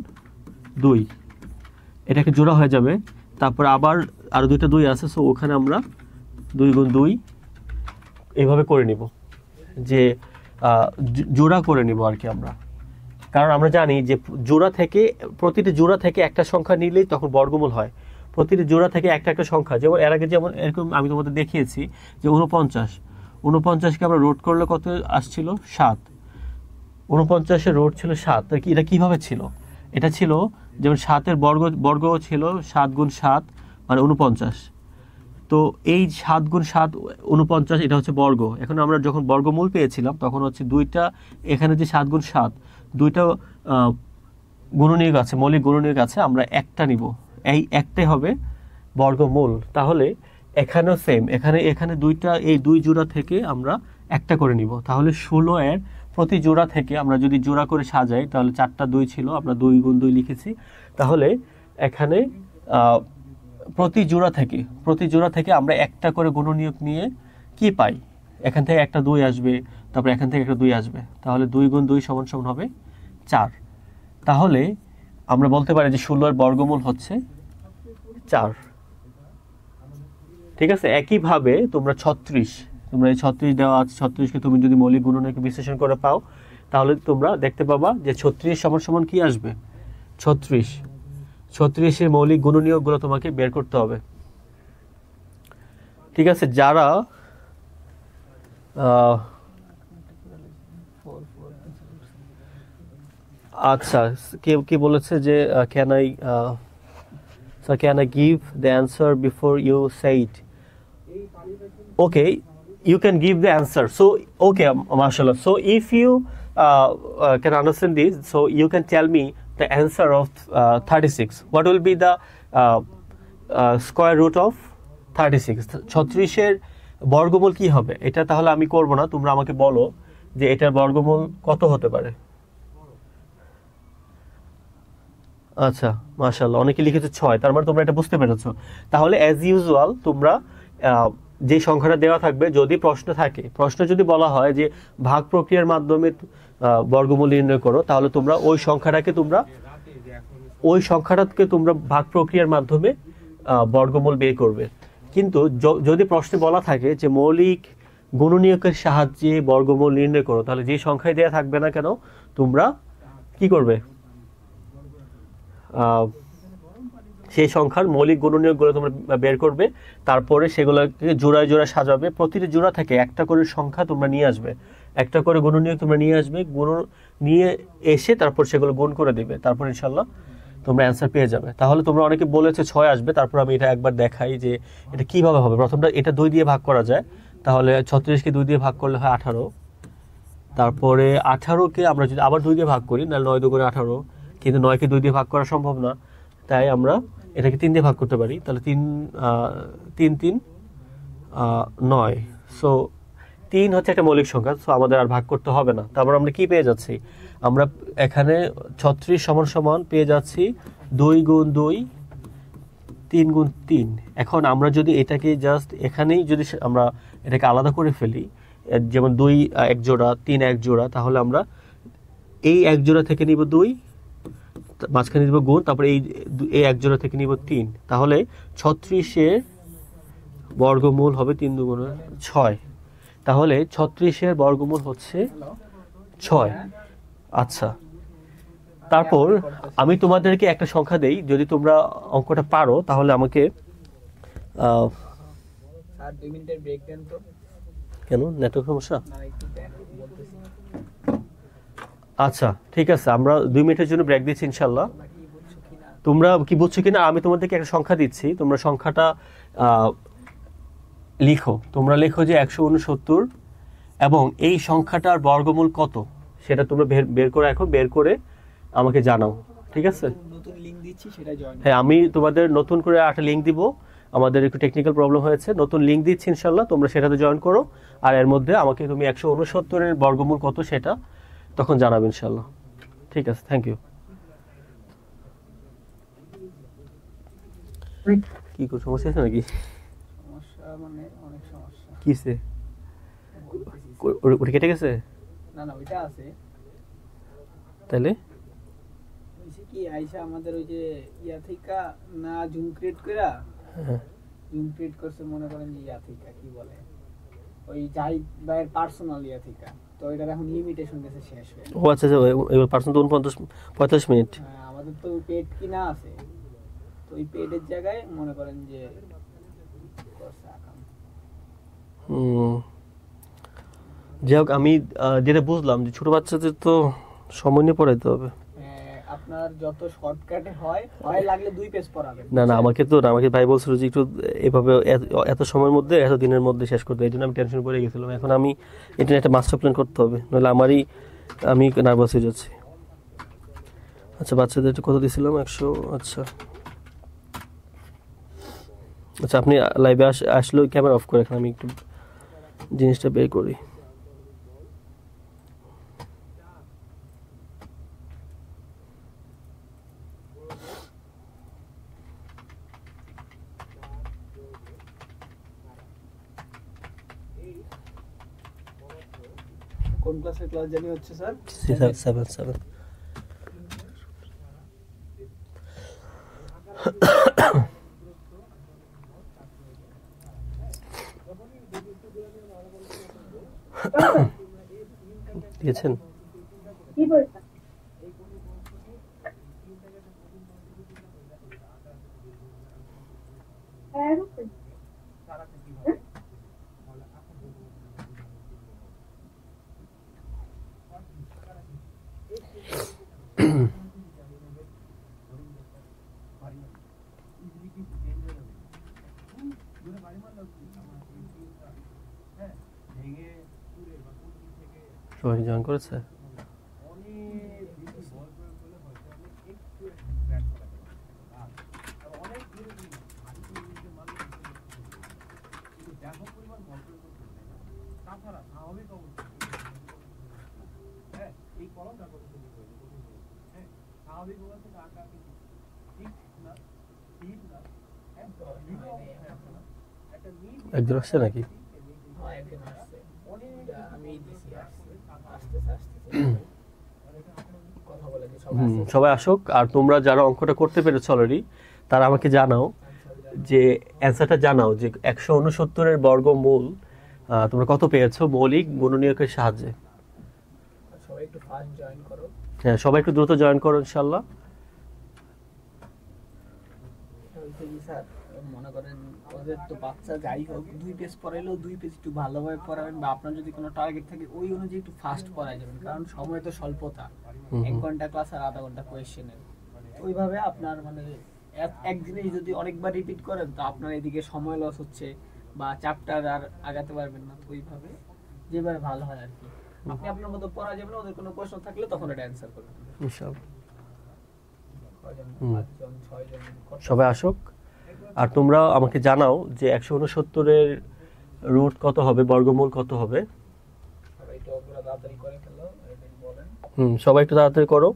2 এটাকে জোড়া হয়ে যাবে। তারপর আবার আরো 2টা 2 আছে, সো ওখানে আমরা 2 গুণ 2 এইভাবে করে নিব, যে জোড়া করে নিব আর কি আমরা। কারণ আমরা জানি যে প্রতিটি জোড়া থেকে একটা সংখ্যা নিলেই তখন বর্গমূল হয়। প্রতিটি জোড়া থেকে একটা একটা সংখ্যা, যেমন এর আগে যেমন এরকম আমি তোমাদের দেখিয়েছি যে 49কে আমরা রোড করলে কত আসছিল? 7। 49-এর রোড ছিল 7। এটা কিভাবে ছিল? এটা ছিল যেমন 7-এর বর্গ ছিল 7 গুণ 7 মানে 49। তো এই 7 গুণ 7 49, এটা হচ্ছে বর্গ। এখন আমরা যখন বর্গমূল পেয়েছিলাম তখন হচ্ছে দুইটা, এখানে যে 7 গুণ 7 দুইটা গুণনীয়ক আছে, মৌলিক গুণনীয়ক আছে, আমরা একটা নিব, এই একটাই হবে বর্গমূল। তাহলে এখানেও সেম, এখানে দুইটা, এই 2 জোড়া থেকে আমরা একটা করে নিব। তাহলে 16-এর প্রতি জোড়া থেকে আমরা যদি জোড়া করে সাজাই, তাহলে 4টা 2 ছিল, আমরা 2 গুণ 2 লিখেছি। তাহলে এখানে প্রতি জোড়া থেকে আমরা একটা করে গুণনীয়ক নিয়ে কি পাই? এখান থেকে একটা 2 আসবে, তারপর এখান থেকে একটা 2 আসবে, তাহলে 2 গুণ 2 সমান সমান হবে 4। তাহলে আমরা বলতে পারি যে 16-এর বর্গমূল হচ্ছে 4। ঠিক আছে, একইভাবে তোমরা 36 তোমরা এই 36 দেওয়া আছে, 36কে তুমি যদি মৌলিক গুণনীয়কে বিশ্লেষণ করে পাও তাহলে তোমরা দেখতে পাবা যে 36 সমান সমান কি আসবে, 36 মৌলিক গুণনীয়কগুলো তোমাকে বের করতে হবে। ঠিক আছে, যারা আচ্ছা কেউ কি বলেছে যে can I give the answer before you say it? Okay, you can give the answer. So, okay, mashallah. So, if you can understand this, so you can tell me the answer of 36. What will be the square root of 36? 36-এর বর্গমূল কি হবে? এটা তাহলে আমি করব না, তোমরা আমাকে বলো যে এটার বর্গমূল কত হতে পারে। আচ্ছা, মাশাআল্লাহ, অনেকে লিখেছে 6, তার মানে তোমরা এটা বুঝতে পেরেছো। তাহলে অ্যাজ ইউজুয়াল তোমরা যে সংখ্যাটা দেওয়া থাকবে, যদি প্রশ্ন যদি বলা হয় যে ভাগ প্রক্রিয়ার মাধ্যমে বর্গমূল নির্ণয় করো, তাহলে তোমরা ওই সংখ্যাটাকে তোমরা ভাগ প্রক্রিয়ার মাধ্যমে বর্গমূল বের করবে। কিন্তু যদি প্রশ্নে বলা থাকে যে মৌলিক গুণনীয়কের সাহায্যে বর্গমূল নির্ণয় করো, তাহলে যে সংখ্যায় দেওয়া থাকবে না কেন তোমরা কি করবে, সেই সংখ্যার মৌলিক গুণনীয়কগুলো তোমরা বের করবে, তারপরে সেগুলোকে জোড়ায় জোড়ায় সাজাবে। প্রতিটি জোড়া থেকে একটা করে সংখ্যা তোমরা নিয়ে আসবে, একটা করে গুণনীয়ক তোমরা নিয়ে আসবে, নিয়ে এসে তারপর সেগুলো গুণ করে দিবে, তারপর ইনশাল্লাহ তোমরা অ্যান্সার পেয়ে যাবে। তাহলে তোমরা অনেকে বলেছে 6 আসবে, তারপর আমি এটা একবার দেখাই যে এটা কিভাবে হবে। প্রথমটা এটা 2 দিয়ে ভাগ করা যায়, তাহলে 36কে 2 দিয়ে ভাগ করলে হয় 18। তারপরে 18কে আমরা যদি আবার 2 দিয়ে ভাগ করি, তাহলে 9 2 করে 18, কিন্তু 9কে 2 দিয়ে ভাগ করা সম্ভব না, তাই আমরা এটাকে 3 দিয়ে ভাগ করতে পারি। তাহলে 3 3 9। সো 3 হচ্ছে একটা মৌলিক সংখ্যা, সো আমাদের আর ভাগ করতে হবে না। তারপর আমরা কি পেয়ে যাচ্ছি, আমরা এখানে 36 সমান সমান পেয়ে যাচ্ছি 2 গুণ 2 3 গুণ 3। এখন আমরা যদি এটাকে জাস্ট এখানেই যদি আমরা এটাকে আলাদা করে ফেলি, যেমন 2 এক জোড়া, 3 এক জোড়া, তাহলে আমরা এই এক জোড়া থেকে নিব 2, মাঝখানে নিব গুণ, তারপরে এই এক জোড়া থেকে নিব 3, তাহলে 36-এর বর্গমূল হবে 3 2 6। তাহলে 36-এর বর্গমূল হচ্ছে 6। আচ্ছা, তারপর আমি তোমাদেরকে একটা সংখ্যা দেই, যদি তোমরা অঙ্কটা পারো তাহলে আমাকে স্যার 2 মিনিটের ব্রেক দেন তো। কেন, নেটওয়ার্ক সমস্যা? না, একটু বলতেছি। আচ্ছা ঠিক আছে, আমরা 2 মিনিটের জন্য ব্রেক দিচ্ছি ইনশাল্লাহ। তোমরা কি বুঝছো কিনা আমি তোমাদেরকে একটা সংখ্যা দিচ্ছি, তোমরা সংখ্যাটা লিখো। তোমরা লিখো যে 169 এবং এই সংখ্যাটার বর্গমূল কত সেটা তোমরা বের করে রাখো, বের করে আমাকে জানাও, ঠিক আছে? নতুন লিংক দিচ্ছি, সেটা জয়েন। হ্যাঁ, আমি তোমাদের নতুন করে একটা লিংক দিব, আমাদের একটু টেকনিক্যাল প্রবলেম হয়েছে, নতুন লিংক দিচ্ছি ইনশাল্লাহ, তোমরা সেটাতে জয়েন করো। আর এর মধ্যে আমাকে তুমি 169-এর বর্গমূল কত সেটা তখন জানাবে ইনশাল্লাহ। ঠিক আছে, থ্যাংক ইউ। কি করছো, সমস্যা আছে নাকি? সমস্যা মানে অনেক সমস্যা। কিসে? ওটা কেটে গেছে? না না, ওইটা আছে। তাহলে হইছে কি, আইসা আমাদের ওই যে ইয়া থেকে না জুম ক্রিয়েট কইরা, জুম ক্রিয়েট করছে মনে করেন যে ইয়া থেকে কি বলে, ওই জাহিদ ভাইয়ের পার্সোনাল ইয়া থেকে, তো এটার এখন লিমিটেশন গেছে, শেষ হয়ে। ও আচ্ছা আচ্ছা, এবার পার্সেন্ট 45 মিনিট। হ্যাঁ, আমাদের তো পেড কিনা আছে, তো ওই পেডের জায়গায় মনে করেন যে করছে আকাম। যাই হোক, আমি যেটা বুঝলাম যে ছোট বাচ্চাদের তো সময় নিয়ে পড়াইতে হবে। আপনার যত শর্টকাটে হয় লাগলে 2 পেজ পড়াবেন। না আমাকে ভাই বলছিল যে একটু এভাবে এত সময়ের মধ্যে, এত দিনের মধ্যে শেষ করতে, এই জন্য আমি টেনশন করে গেছিলাম। এখন আমি এটা একটা মাস্টার প্ল্যান করতে হবে, নাহলে আমি নার্ভাস হয়ে যাচ্ছি। আচ্ছা, বাচ্চাদের কত দিয়েছিলাম? 100। আচ্ছা আচ্ছা, আপনি লাইভে আসলেও ক্যামেরা অফ করে, এখন আমি একটু জিনিসটা বের করি। কোন ক্লাসের ক্লাস জানি হচ্ছে স্যার? 7 7। দিয়েছেন? কি বলছেন? সবাই জয়েন করেছে? একজন আসছে নাকি? হ্যাঁ, একজন আসছে। আমি দিছি, আসতেছে। কথা বলে যে সবাই আসছে। সবাই আসুক। আর তোমরা যারা অঙ্কটা করতে পেরেছো অলরেডি তারা আমাকে জানাও, যে অ্যান্সারটা জানাও যে 169 এর বর্গমূল তোমরা কত পেয়েছো মৌলিক গুণনীয়কের সাহায্যে। সবাই একটু ফাস্ট জয়েন করো। হ্যাঁ, সবাই একটু দ্রুত জয়েন করো ইনশাআল্লাহ। স্যার মনে করেন ওদের তো বাচ্চা যাই হোক 2 পেজ পড়াইলেও 2 পেজ একটু ভালোভাবে পড়াবেন, বা আপনার যদি কোনো টার্গেট থাকে ওই অনুযায়ী একটু ফাস্ট পড়াই যাবেন, কারণ সময় তো স্বল্পতা। 1 ঘন্টা ক্লাস আর আধা ঘন্টা কোয়েশ্চেনের, ওইভাবে আপনার মানে এক জিনিস যদি অনেকবার রিপিট করেন তো আপনার এদিকে সময় লস হচ্ছে বা চ্যাপ্টার আর আগাতে পারবেন না। তো ওইভাবে যেভাবে ভালো হয় আর কি, আপনি আপনার মতো পড়া যাবেন, ওদের কোনো প্রশ্ন থাকলে তখন এটা অ্যান্সার করবেন ইনশাআল্লাহ। কয়জন, 5 জন 6 জন সবাই আসুক। আর তোমরা আমাকে জানাও যে 169 এর রুট কত হবে, বর্গমূল কত হবে। সবাই একটু অগ্রা তাড়াতাড়ি করে ফেলো, এটাই বলেন। সবাই একটু তাড়াতাড়ি করো।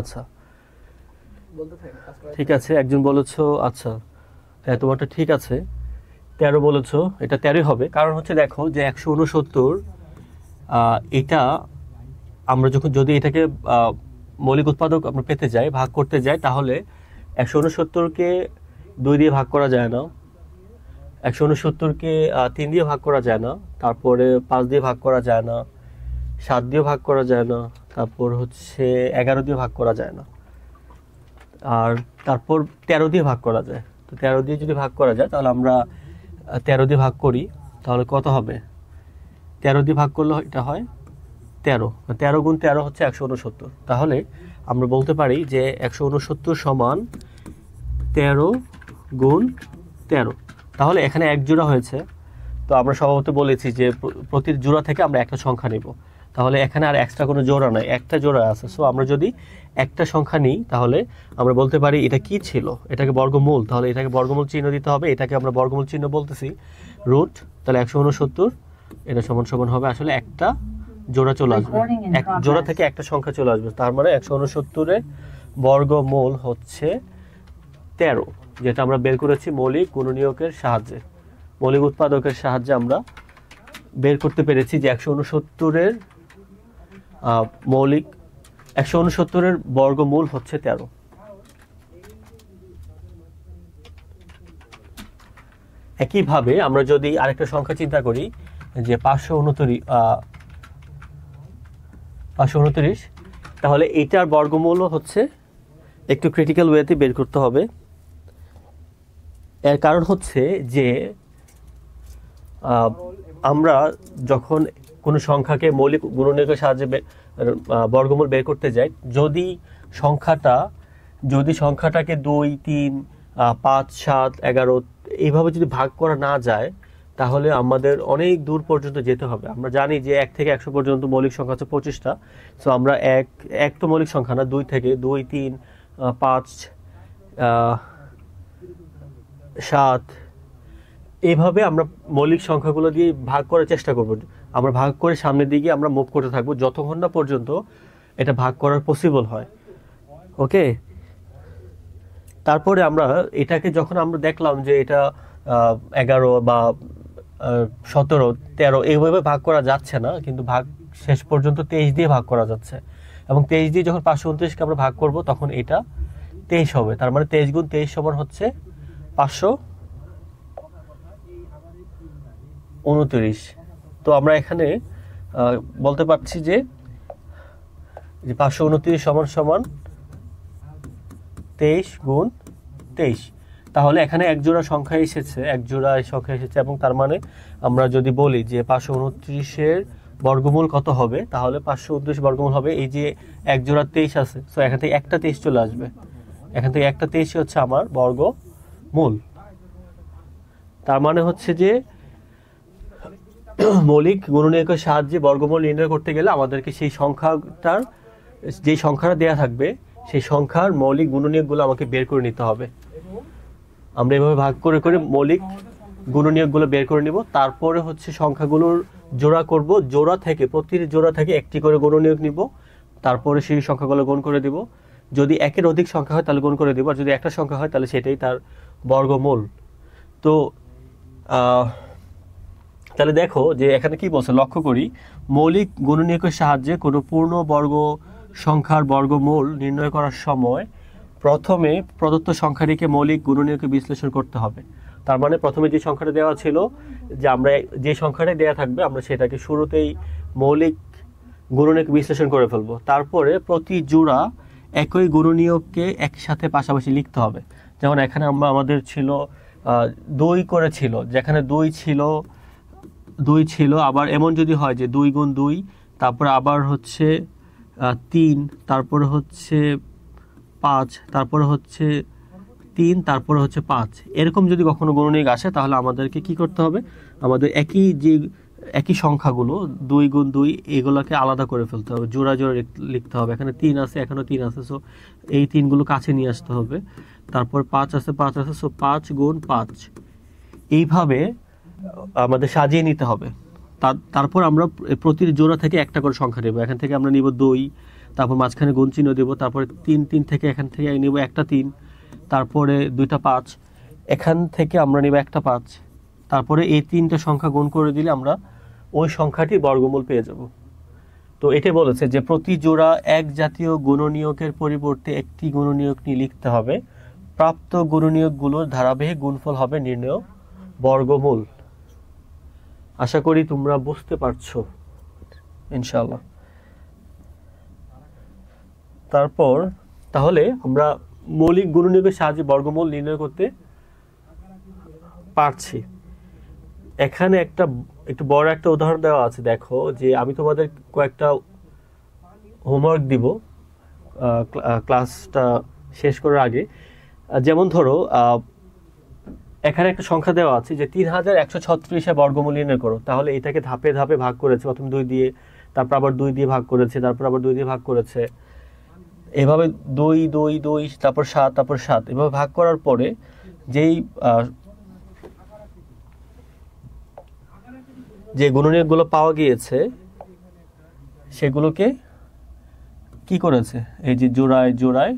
আচ্ছা, বলতে থাকেন, কাজ করে ঠিক আছে। একজন বলেছো, আচ্ছা হ্যাঁ তোমারটা ঠিক আছে, 13 বলেছো, এটা 13 হবে। কারণ হচ্ছে দেখো যে 169 এটা আমরা যদি এটাকে মৌলিক উৎপাদক আমরা পেতে যাই, ভাগ করতে যাই, তাহলে 169কে 2 দিয়ে ভাগ করা যায় না, 169কে 3 দিয়ে ভাগ করা যায় না, তারপরে 5 দিয়ে ভাগ করা যায় না, 7 দিয়ে ভাগ করা যায় না, তারপর হচ্ছে 11 দিয়ে ভাগ করা যায় না, আর তারপর 13 দিয়ে ভাগ করা যায়। তো 13 দিয়ে যদি ভাগ করা যায় তাহলে আমরা 13 দিয়ে ভাগ করি, তাহলে কত হবে? 13 দিয়ে ভাগ করলে এটা হয় 13, 13 গুণ 13 হচ্ছে 169। তাহলে আমরা বলতে পারি যে 169 সমান 13 গুণ 13। তাহলে এখানে এক জোড়া হয়েছে, তো আমরা স্বভাবত বলেছি যে প্রতি জোড়া থেকে আমরা একটা সংখ্যা নিব। তাহলে এখানে আর এক্সট্রা কোনো জোড়া নাই, একটা জোড়া আছে। সো আমরা যদি একটা সংখ্যা নিই তাহলে আমরা বলতে পারি এটা কি ছিল, এটাকে বর্গমূল। তাহলে এটাকে বর্গমূল চিহ্ন দিতে হবে, এটাকে আমরা বর্গমূল চিহ্ন বলতেছি রুট। তাহলে 169 এটা সমান সমান হবে আসলে একটা জোড়া চলে আসবে, এক জোড়া থেকে একটা সংখ্যা চলে আসবে। তার মানে 169 বর্গমূল হচ্ছে 13, যেটা আমরা বের করেছি মৌলিক গুণনীয়কের সাহায্যে, মৌলিক উৎপাদকের সাহায্যে আমরা বের করতে পেরেছি যে 169 মৌলিক 169 বর্গমূল হচ্ছে 13। একইভাবে আমরা যদি আরেকটা সংখ্যা চিন্তা করি যে 529, তাহলে এটার বর্গমূল হচ্ছে, একটু ক্রিটিক্যাল ওয়েতে বের করতে হবে। এর কারণ হচ্ছে যে আমরা যখন কোনো সংখ্যাকে মৌলিক গুণনীয়কের সাহায্যে বর্গমূল বের করতে যাই, যদি সংখ্যাটাকে 2, 3, 5, 7, 11 এইভাবে যদি ভাগ করা না যায় তাহলে আমাদের অনেক দূর পর্যন্ত যেতে হবে। আমরা জানি যে 1 থেকে 100 পর্যন্ত মৌলিক সংখ্যা হচ্ছে 25টা। সো আমরা এক তো মৌলিক সংখ্যা না, 2 থেকে 2, 3, 5, 7 এইভাবে আমরা মৌলিক সংখ্যাগুলো দিয়ে ভাগ করার চেষ্টা করব। আমরা ভাগ করে সামনের দিকে আমরা মুভ করতে থাকবো যতক্ষণ না পর্যন্ত এটা ভাগ করার পসিবল হয়। ওকে, তারপরে আমরা এটাকে যখন আমরা দেখলাম যে এটা 11 বা 17, 13 এইভাবে ভাগ করা যাচ্ছে না, কিন্তু ভাগ শেষ পর্যন্ত 23 দিয়ে ভাগ করা যাচ্ছে, এবং 23 দিয়ে যখন 529কে আমরা ভাগ করব তখন এটা 23 হবে। তার মানে 23 গুণ 23 সমান হচ্ছে 529। তো আমরা এখানে বলতে পারছি যে 529 সমান সমান 23 গুণ 23। তাহলে এখানে এক জোড়া সংখ্যা এসেছে, এবং তার মানে আমরা যদি বলি যে 529-এর বর্গমূল কত হবে, তাহলে 529 বর্গমূল হবে এই যে এক জোড়া 23 আছে, সো এখান থেকে একটা 23 চলে আসবে, এখান থেকে একটা 23 হচ্ছে আমার বর্গমূল। তার মানে হচ্ছে যে মৌলিক গুণনীয়কের সাহায্যে বর্গমূল নির্ণয় করতে গেলে আমাদেরকে সেই সংখ্যাটার যে সংখ্যাটা দেয়া থাকবে সেই সংখ্যার মৌলিক গুণনীয়কগুলো আমাকে বের করে নিতে হবে। আমরা এভাবে ভাগ করে করে মৌলিক গুণনীয়কগুলো বের করে নিব, তারপরে হচ্ছে সংখ্যাগুলোর জোড়া করব, প্রতিটি জোড়া থেকে একটি করে গুণনীয়ক নিব, তারপরে সেই সংখ্যাগুলো গুণ করে দিব। যদি একের অধিক সংখ্যা হয় তাহলে গুণ করে দিব, আর যদি একটা সংখ্যা হয় তাহলে সেটাই তার বর্গমূল। তো তাহলে দেখো যে এখানে কি বলছে, লক্ষ্য করি, মৌলিক গুণনীয়কের সাহায্যে কোনো পূর্ণ বর্গ সংখ্যার বর্গমূল নির্ণয় করার সময় প্রথমে প্রদত্ত সংখ্যাটিকে মৌলিক গুণনীয়কে বিশ্লেষণ করতে হবে। তার মানে প্রথমে যে সংখ্যাটা দেওয়া ছিল, যে আমরা যে সংখ্যাটাই দেওয়া থাকবে আমরা সেটাকে শুরুতেই মৌলিক গুণনীয়ক বিশ্লেষণ করে ফেলবো। তারপরে প্রতি জোড়া একই গুণনীয়ককে একসাথে পাশাপাশি লিখতে হবে। যেমন এখানে আমাদের ছিল 2 করে ছিল, যেখানে 2 ছিল, আবার এমন যদি হয় যে 2 গুণ 2, তারপরে আবার হচ্ছে 3, তারপরে হচ্ছে 5, তারপরে হচ্ছে 3, তারপরে হচ্ছে 5, এরকম যদি কখনো গুণনীয়ক আসে তাহলে আমাদেরকে কি করতে হবে, আমাদের একই সংখ্যাগুলো 2 গুণ 2 এগুলোকে আলাদা করে ফেলতে হবে, জোড়া জোড়া লিখতে হবে। এখানে 3 আছে, এখানেও 3 আছে, সো এই 3গুলো কাছে নিয়ে আসতে হবে। তারপর 5 আছে, সো 5 গুণ 5, এইভাবে আমাদের সাজিয়ে নিতে হবে। তারপর আমরা প্রতিটি জোড়া থেকে একটা করে সংখ্যা নেব। এখান থেকে আমরা নিব 2, তারপর মাঝখানে গুণ চিহ্ন দেবো, তারপরে 3 থেকে এখান থেকে নিব একটা 3, তারপরে 2টা 5, এখান থেকে আমরা নিব একটা 5, তারপরে এই 3টা সংখ্যা গুণ করে দিলে আমরা ওই সংখ্যাটি বর্গমূল পেয়ে যাব। তো এটা বলেছে যে প্রতি জোড়া এক জাতীয় গুণনীয়কের পরিবর্তে একটি গুণনীয়ক নিয়ে লিখতে হবে, প্রাপ্ত গুণনীয়কগুলোর ধারাবাহিক গুণফল হবে নির্ণয় বর্গমূল। আশা করি তোমরা বুঝতে পারছো ইনশাআল্লাহ। তারপর তাহলে আমরা মৌলিক গুণনীয়কের সাহায্যে বর্গমূল নির্ণয় করতে পারছি। এখানে একটু বড় একটা উদাহরণ দেওয়া আছে, দেখো যে আমি তোমাদের কয়েকটা হোমওয়ার্ক দিব ক্লাসটা শেষ করার আগে। যেমন ধরো এখানে একটা সংখ্যা দেওয়া আছে যে 3136 বর্গমূল নির্ণয় করো। তাহলে এটাকে ধাপে ধাপে ভাগ করেছে, প্রথম 2 দিয়ে, তারপর আবার 2 দিয়ে ভাগ করেছে, তারপর আবার 2 দিয়ে ভাগ করেছে, এভাবে 2 2 2 তারপর 7 তারপর 7, এভাবে ভাগ করার পরে যে গুণনীয়কগুলো পাওয়া গিয়েছে সেগুলোকে কি করেছে, এই যে জোড়ায় জোড়ায়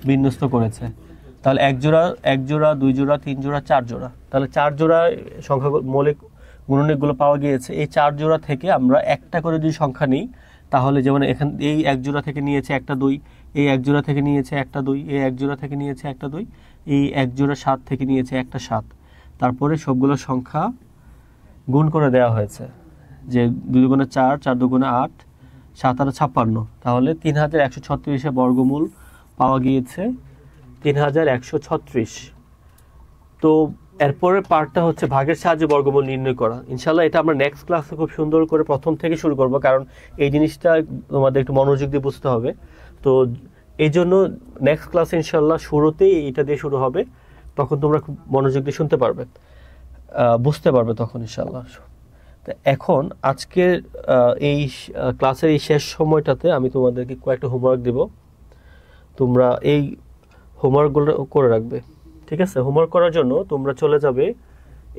বিন্যস্ত করেছে। তাহলে এক জোড়া 2 জোড়া 3 জোড়া 4 জোড়া, তাহলে 4 জোড়া সংখ্যা মৌলিক গুণনীয়কগুলো পাওয়া গিয়েছে। এই 4 জোড়া থেকে আমরা একটা করে যদি সংখ্যা নিই, তাহলে যেমন এখানে এই এক জোড়া থেকে নিয়েছে একটা 2, এই এক জোড়া থেকে নিয়েছে একটা 2, এই এক জোড়া থেকে নিয়েছে একটা 2, এই এক জোড়া 7 থেকে নিয়েছে একটা 7, তারপরে সবগুলো সংখ্যা গুণ করে দেওয়া হয়েছে, যে 2 দুগুণে 4, 4 দুগুণে 8, 7 আর 56, তাহলে 3136 বর্গমূল পাওয়া গিয়েছে 3136। তো এরপরের পার্টটা হচ্ছে ভাগের সাহায্যে বর্গমূল নির্ণয় করা। ইনশাআল্লাহ এটা আমরা নেক্সট ক্লাসে খুব সুন্দর করে প্রথম থেকে শুরু করব, কারণ এই জিনিসটা তোমাদের একটু মনোযোগ দিয়ে বুঝতে হবে। তো এই জন্য নেক্সট ক্লাসে ইনশাআল্লাহ শুরুতেই এটা দিয়ে শুরু হবে, তখন তোমরা খুব মনোযোগ দিয়ে শুনতে পারবে, বুঝতে পারবে তখন ইনশাআল্লাহ। তো এখন আজকের এই ক্লাসের এই শেষ সময়টাতে আমি তোমাদেরকে কয়েকটা হোমওয়ার্ক দেব, তোমরা এই হোমওয়ার্কগুলো করে রাখবে, ঠিক আছে? হোমওয়ার্ক করার জন্য তোমরা চলে যাবে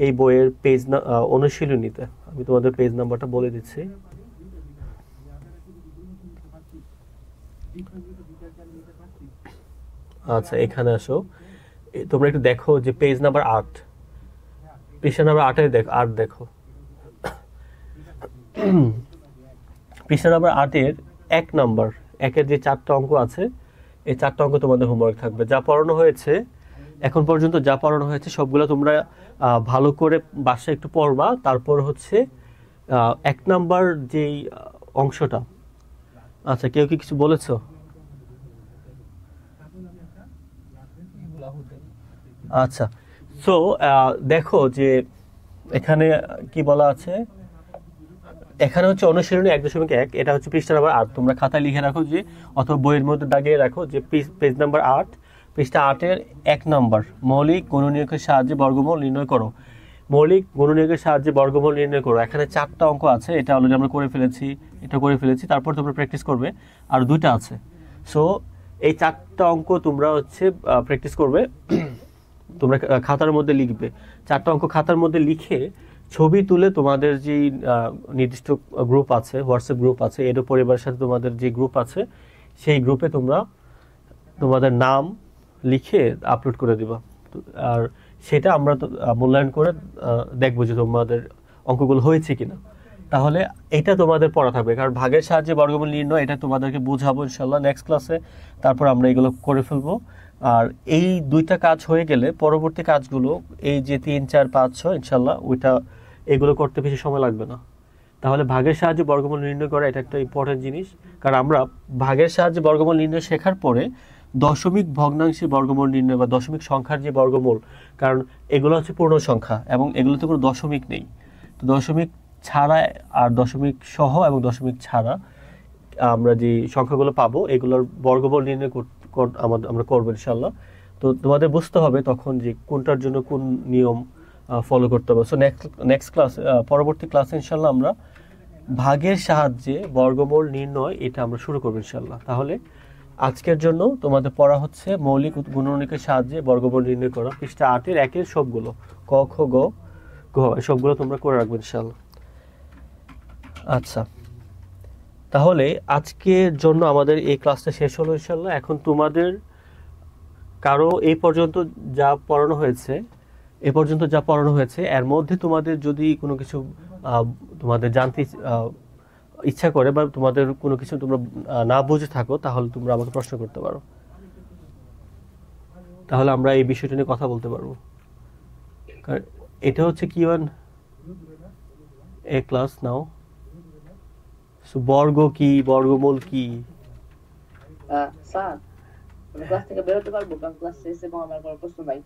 এই বইয়ের পেজ অনুশীলনীতে। আমি তোমাদের পেজ নাম্বারটা বলে দিচ্ছি। আচ্ছা এখানে আসো, তোমরা একটু দেখো যে পেজ নাম্বার 8, পৃষ্ঠা নাম্বার 8 দেখো, 8 দেখো। পৃষ্ঠা নাম্বার 8-এর 1 নাম্বার, 1-এর যে 4টা অঙ্ক আছে, এই 4টা অঙ্ক তোমাদের হোমওয়ার্ক থাকবে। যা পড়ানো হয়েছে এখন পর্যন্ত, যা পড়ানো হয়েছে সবগুলো তোমরা ভালো করে বাসায় একটু পড়বা। তারপর হচ্ছে 1 নাম্বার যেই অংশটা, আচ্ছা কেউ কি কিছু বলেছো? আচ্ছা, সো দেখো যে এখানে কি বলা আছে, এখানে হচ্ছে অনুশীলনী 1.1, এটা হচ্ছে পৃষ্ঠা নাম্বার 8। তোমরা খাতায় লিখে রাখো যে, অথবা বইয়ের মধ্যে দাগিয়ে রাখো যে পেজ নাম্বার 8, পৃষ্ঠা 8-এর 1 নাম্বার, মৌলিক গুণনীয়কের সাহায্যে বর্গমূল নির্ণয় করো। মৌলিক গুণনীয়কের সাহায্যে বর্গমূল নির্ণয় করো। এখানে 4টা অঙ্ক আছে, এটা অলরেডি আমরা করে ফেলেছি, এটা করে ফেলেছি। তারপর তোমরা প্র্যাকটিস করবে, আর 2টা আছে। সো এই 4টা অঙ্ক তোমরা হচ্ছে প্র্যাকটিস করবে, তোমরা খাতার মধ্যে লিখবে। 4টা অঙ্ক খাতার মধ্যে লিখে ছবি তুলে তোমাদের যে নির্দিষ্ট গ্রুপ আছে, হোয়াটসঅ্যাপ গ্রুপ আছে, এডো পরিবারের সাথে তোমাদের যে গ্রুপ আছে, সেই গ্রুপে তোমরা তোমাদের নাম লিখে আপলোড করে দিবা। আর সেটা আমরা মূল্যায়ন করে দেখবো যে তোমাদের অঙ্কগুলো হয়েছে কিনা। তাহলে এটা তোমাদের পড়া থাকবে, কারণ ভাগের সাহায্যে বর্গমূল নির্ণয় এটা তোমাদেরকে বোঝাবো ইনশাল্লাহ নেক্সট ক্লাসে। তারপর আমরা এগুলো করে ফেলবো। আর এই 2টা কাজ হয়ে গেলে পরবর্তী কাজগুলো, এই যে 3, 4, 5, 6 ইনশাল্লাহ এগুলো করতে বেশি সময় লাগবে না। তাহলে ভাগের সাহায্যে বর্গমূল নির্ণয় করা এটা একটা ইম্পর্টেন্ট জিনিস, কারণ আমরা ভাগের সাহায্যে বর্গমূল নির্ণয় শেখার পরে দশমিক ভগ্নাংশের বর্গমূল নির্ণয় বা দশমিক সংখ্যার যে বর্গমূল, কারণ এগুলো হচ্ছে পূর্ণ সংখ্যা এবং এগুলোতে কোনো দশমিক নেই। তো দশমিক ছাড়া আর দশমিক সহ এবং দশমিক ছাড়া আমরা যে সংখ্যাগুলো পাবো, এগুলোর বর্গমূল নির্ণয় আমরা করবো ইনশাল্লাহ। তো তোমাদের বুঝতে হবে তখন যে কোনটার জন্য কোন নিয়ম ফলো করতে হবে। সো নেক্সট ক্লাস, পরবর্তী ক্লাসে ইনশাল্লাহ আমরা ভাগের সাহায্যে বর্গমূল নির্ণয় এটা আমরা শুরু করবো ইনশাল্লাহ। তাহলে আজকের জন্য তোমাদের পড়া হচ্ছে মৌলিক গুণনীয়কের সাহায্যে বর্গমূল নির্ণয় করা, পৃষ্ঠা 8-এর 1-এর সবগুলো, ক, খ, গ, ঘ, সবগুলো তোমরা করে রাখবে ইনশাল্লাহ। আচ্ছা, তাহলে আজকের জন্য আমাদের এই ক্লাসটা শেষ হলো ইনশাল্লাহ। এখন তোমাদের কারো এই পর্যন্ত যা পড়ানো হয়েছে এর মধ্যে তোমাদের যদি কোনো কিছু তোমাদের জানতে ইচ্ছা করে বা তোমাদের কোনো কিছু তোমরা না বুঝে থাকো, তাহলে তোমরা আমাকে প্রশ্ন করতে পারো, তাহলে আমরা এই বিষয়টা নিয়ে কথা বলতে পারবো। কারণ এটা হচ্ছে Q1 ক্লাস নাও। বর্গ কি, বর্গমূল কি? স্যার, আমি ক্লাস থেকে বেরোতে পারবো? কারণ ক্লাস শেষে এবং আমার কোনো প্রশ্ন নাই।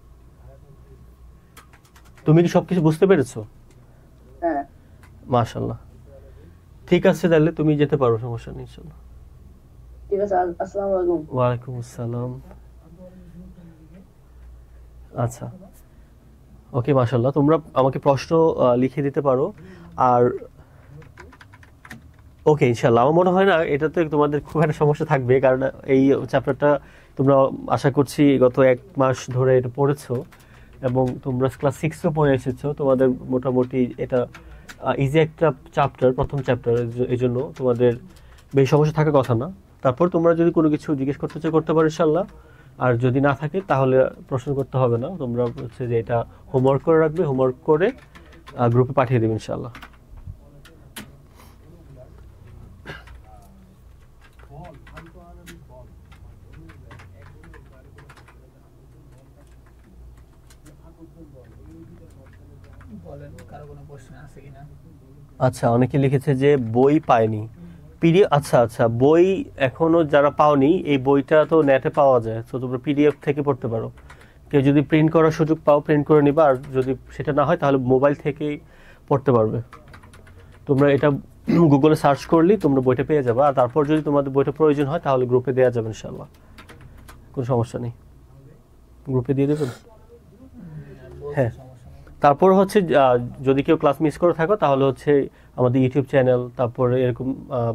তুমি কি সবকিছু বুঝতে পেরেছো? হ্যাঁ। মাশাআল্লাহ, ঠিক আছে, তাহলে তুমি যেতে পারো, সমস্যা নেই ইনশাআল্লাহ। ঠিক আছে, আসসালামু আলাইকুম। ওয়ালাইকুম আসসালাম। আচ্ছা, ওকে, মাশাআল্লাহ, তোমরা আমাকে প্রশ্ন লিখে দিতে পারো। আর ওকে ইনশাআল্লাহ, আমার মনে হয় না এটাতে তোমাদের খুব একটা সমস্যা থাকবে, কারণ এই চ্যাপ্টারটা তোমরা আশা করছি গত 1 মাস ধরে এটা পড়েছো এবং তোমরা ক্লাস 6-ও পড়ে এসেছো। তোমাদের মোটামুটি এটা ইজি একটা চ্যাপ্টার, প্রথম চ্যাপ্টার, এই জন্য তোমাদের বেশি সমস্যা থাকার কথা না। তারপর তোমরা যদি কোনো কিছু জিজ্ঞেস করতে চাও করতে পারো ইনশাআল্লাহ, আর যদি না থাকে তাহলে প্রশ্ন করতে হবে না। তোমরা হচ্ছে যে এটা হোমওয়ার্ক করে রাখবে, হোমওয়ার্ক করে গ্রুপে পাঠিয়ে দেবে ইনশাআল্লাহ। বলেন, কারো কোনো প্রশ্ন আছে কিনা? আচ্ছা, অনেকে লিখেছে যে বই পায়নি, পিডিএফ। আচ্ছা, বই এখনো যারা পাওনি, এই বইটা তো নেটে পাওয়া যায়, তো তোমরা পিডিএফ থেকে পড়তে পারো। কেউ যদি প্রিন্ট করার সুযোগ পাও, প্রিন্ট করে নিবা, আর যদি সেটা না হয় তাহলে মোবাইল থেকেই পড়তে পারবে। তোমরা এটা গুগলে সার্চ করলেই তোমরা বইটা পেয়ে যাবে। আর তারপর যদি তোমাদের বইটা প্রয়োজন হয় তাহলে গ্রুপে দেওয়া যাবে ইনশাআল্লাহ, কোনো সমস্যা নেই, গ্রুপে দিয়ে দেবেন। হ্যাঁ, তারপর হচ্ছে যদি কেউ ক্লাস মিস করে থাকো তাহলে হচ্ছে আমাদের ইউটিউব চ্যানেল, তারপরে এরকম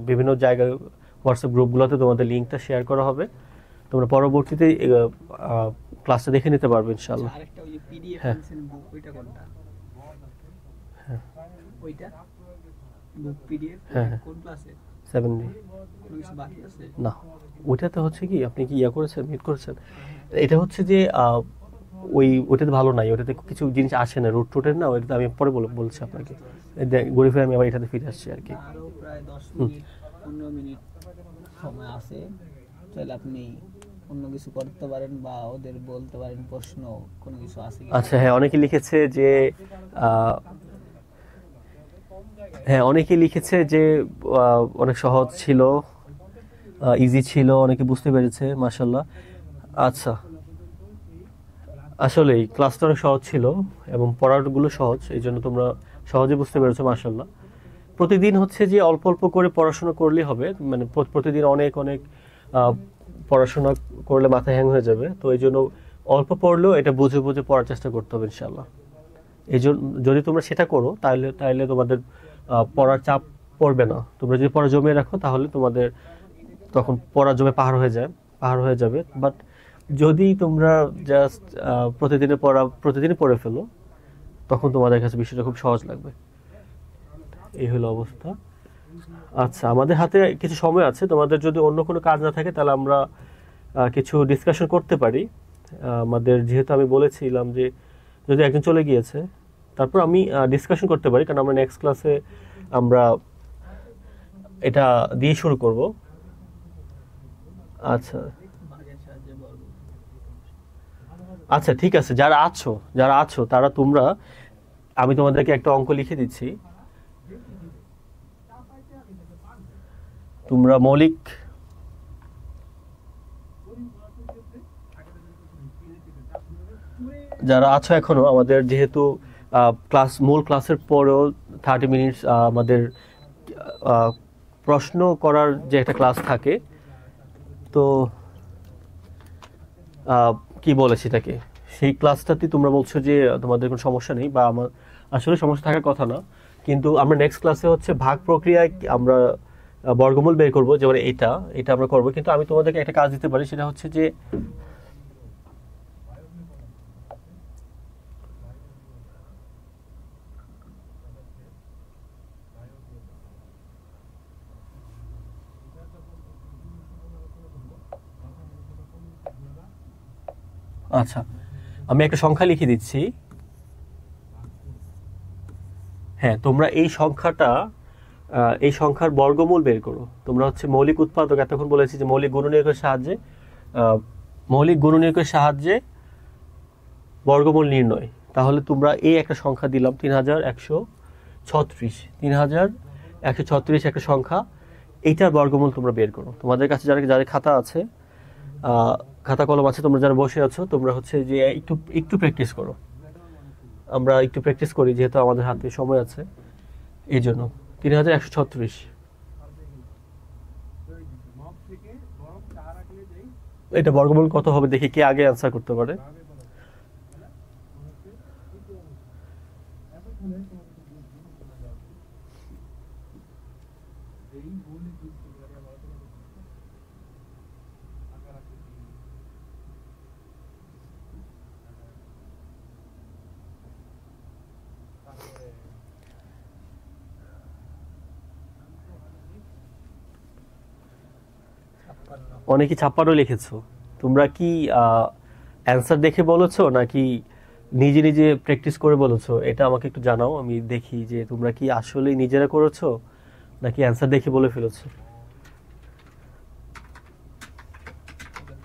বিভিন্ন জায়গায় হোয়াটসঅ্যাপ গ্রুপগুলোতে তোমাদের লিঙ্কটা শেয়ার করা হবে। তোমরা পরবর্তীতে ক্লাসটা দেখে নিতে পারবে ইনশাআল্লাহ। আরেকটা ওই যে পিডিএফ হ্যাঁ। আনছেন বুক, ওইটা কোনটা? হ্যাঁ, ওইটা বুক পিডিএফ হ্যাঁ, হ্যাঁ। কোন ক্লাসে? 7D। কোনো কিছু বাকি আছে? না, ওইটাতে হচ্ছে কি আপনি কি ইয়া করেছেন, মিট করেছেন? এটা হচ্ছে যে ওইটাতে ভালো নাই, ওটাতে কিছু জিনিস আসে না, রুটের না, ওইটাতে আমি পরে বলছি আপনাকে। ঘুরে ফিরে আমি আবার এটাতে ফিরে আসছি আর কি। আরো প্রায় 10 মিনিট 15 মিনিট সময় আছে, তাহলে আপনি অন্য কিছু করতে পারেন বা ওদের বলতে পারেন প্রশ্ন কোনো কিছু আছে কি। আচ্ছা, হ্যাঁ, অনেকে লিখেছে যে অনেক সহজ ছিল, ইজি ছিল, অনেকে বুঝতে পেরেছে, মাশাআল্লাহ। আচ্ছা, আসলে ক্লাসটা অনেক সহজ ছিল এবং পড়াগুলো সহজ, এই জন্য তোমরা সহজে বুঝতে পেরেছো, মাশাআল্লাহ। প্রতিদিন হচ্ছে যে অল্প অল্প করে পড়াশোনা করলেই হবে, মানে প্রতিদিন অনেক অনেক পড়াশোনা করলে মাথা হ্যাং হয়ে যাবে, তো এই জন্য অল্প পড়লেও এটা বুঝে বুঝে পড়ার চেষ্টা করতে হবে ইনশাআল্লাহ। এই জন্য যদি তোমরা সেটা করো তাহলে তোমাদের পড়ার চাপ পড়বে না। তোমরা যদি পড়া জমিয়ে রাখো তাহলে তোমাদের তখন পড়া জমে পাহাড় হয়ে যাবে। বাট যদি তোমরা জাস্ট প্রতিদিনই পড়ে ফেলো, তখন তোমাদের কাছে বিষয়টা খুব সহজ লাগবে। এই হলো অবস্থা। আচ্ছা, আমাদের হাতে কিছু সময় আছে, তোমাদের যদি অন্য কোনো কাজ না থাকে তাহলে আমরা কিছু ডিসকাশন করতে পারি। আমাদের যেহেতু আমি বলেছিলাম যে যদি একজন চলে গিয়েছে, তারপর আমি ডিসকাশন করতে পারি, কারণ আমরা নেক্সট ক্লাসে আমরা এটা দিয়ে শুরু করব। আচ্ছা আচ্ছা, ঠিক আছে, যারা আছো তারা আমি তোমাদেরকে একটা অঙ্ক লিখে দিচ্ছি। তোমরা মৌলিক যারা আছো এখনো, আমাদের যেহেতু মূল ক্লাসের পরেও 30 মিনিটস আমাদের প্রশ্ন করার যে একটা ক্লাস থাকে, তো কি বলে সেটাকে, সেই ক্লাসটাতে তোমরা বলছো যে তোমাদের কোনো সমস্যা নেই, বা আমার আসলে সমস্যা থাকার কথা না, কিন্তু আমরা নেক্সট ক্লাসে হচ্ছে ভাগ প্রক্রিয়ায় আমরা বর্গমূল বের করবো, যেমন এটা আমরা করবো। কিন্তু আমি তোমাদেরকে একটা কাজ দিতে পারি, সেটা হচ্ছে যে আচ্ছা, আমি একটা সংখ্যা লিখে দিচ্ছি। হ্যাঁ, তোমরা এই সংখ্যার বর্গমূল বের করো। তোমরা হচ্ছে মৌলিক উৎপাদক, এতক্ষণ বলেছি যে মৌলিক গুণনীয়কের সাহায্যে বর্গমূল নির্ণয়। তাহলে তোমরা এই একটা সংখ্যা দিলাম 3136 একটা সংখ্যা, এইটার বর্গমূল তোমরা বের করো। তোমাদের কাছে যাদের খাতা আছে, খাতা কলম আছে, তোমরা যারা বসে আছো, তোমরা হচ্ছে যে একটু প্র্যাকটিস করো। আমরা একটু প্র্যাকটিস করি যেহেতু আমাদের হাতে সময় আছে, এই জন্য 3136 এটা বর্গমূল কত হবে দেখি কে আগে অ্যান্সার করতে পারে। অনেকে 56 লিখেছো। তোমরা কি অ্যান্সার দেখে বলেছো নাকি নিজে নিজে প্র্যাকটিস করে বলেছো? এটা আমাকে একটু জানাও, আমি দেখি যে তোমরা কি আসলে নিজেরা করেছো নাকি অ্যান্সার দেখে বলে ফেলেছো।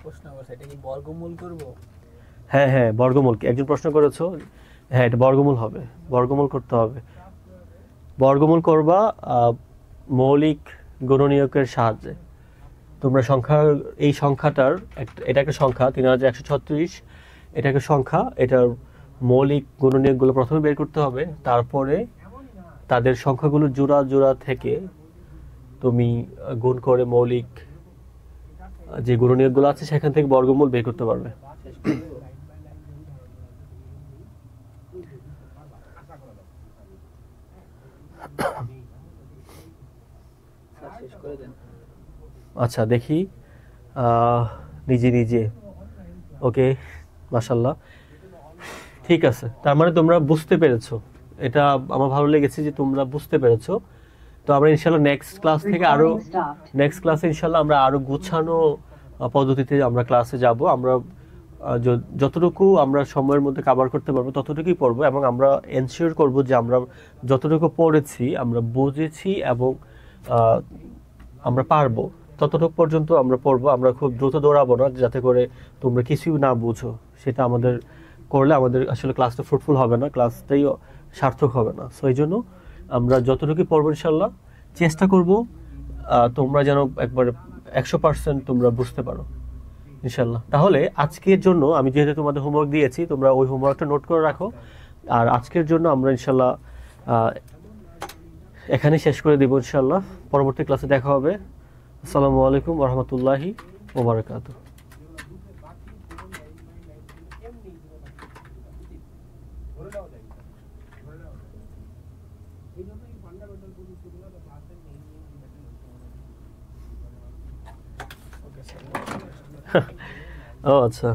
প্রশ্ন করছে এটা কি বর্গমূল করব? হ্যাঁ, বর্গমূল। একজন প্রশ্ন করেছো, হ্যাঁ, এটা বর্গমূল হবে, বর্গমূল করতে হবে। বর্গমূল করবা মৌলিক গুণনীয়কের সাহায্যে। তোমরা এই সংখ্যাটার এটা একটা সংখ্যা 3136, এটা একটা সংখ্যা, এটার মৌলিক গুণনীয়কগুলো প্রথমে বের করতে হবে, তারপরে তাদের সংখ্যাগুলো জোড়া থেকে তুমি গুণ করে মৌলিক যে গুণনীয়কগুলো আছে সেখান থেকে বর্গমূল বের করতে পারবে। আচ্ছা, দেখি নিজে ওকে, মাশাআল্লাহ, ঠিক আছে। তার মানে তোমরা বুঝতে পেরেছো, এটা আমার ভালো লেগেছে যে তোমরা বুঝতে পেরেছো। তো আমরা ইনশাআল্লাহ নেক্সট ক্লাসে ইনশাআল্লাহ আমরা আরো গুছানো পদ্ধতিতে আমরা ক্লাসে যাব। আমরা যতটুকু আমরা সময়ের মধ্যে কভার করতে পারবো ততটুকুই পড়বো, এবং আমরা এনশিওর করব যে আমরা যতটুকু পড়েছি আমরা বুঝেছি এবং আমরা পারবো ততটুকু পর্যন্ত আমরা পড়বো। আমরা খুব দ্রুত দৌড়াবো না যাতে করে তোমরা কিছুই না বুঝো, সেটা আমাদের করলে আমাদের আসলে ক্লাসটা ফ্রুটফুল হবে না, ক্লাসটাই সার্থক হবে না। সো এই জন্য আমরা যতটুকু পড়বো ইনশাল্লাহ চেষ্টা করব তোমরা যেন একবার 100% তোমরা বুঝতে পারো ইনশাল্লাহ। তাহলে আজকের জন্য আমি যেহেতু তোমাদের হোমওয়ার্ক দিয়েছি, তোমরা ওই হোমওয়ার্কটা নোট করে রাখো। আর আজকের জন্য আমরা ইনশাল্লাহ এখানে শেষ করে দেব ইনশাল্লাহ। পরবর্তী ক্লাসে দেখা হবে। আসসালামু আলাইকুম ওয়া রাহমাতুল্লাহি ওয়া বারাকাতুহু। ও আচ্ছা,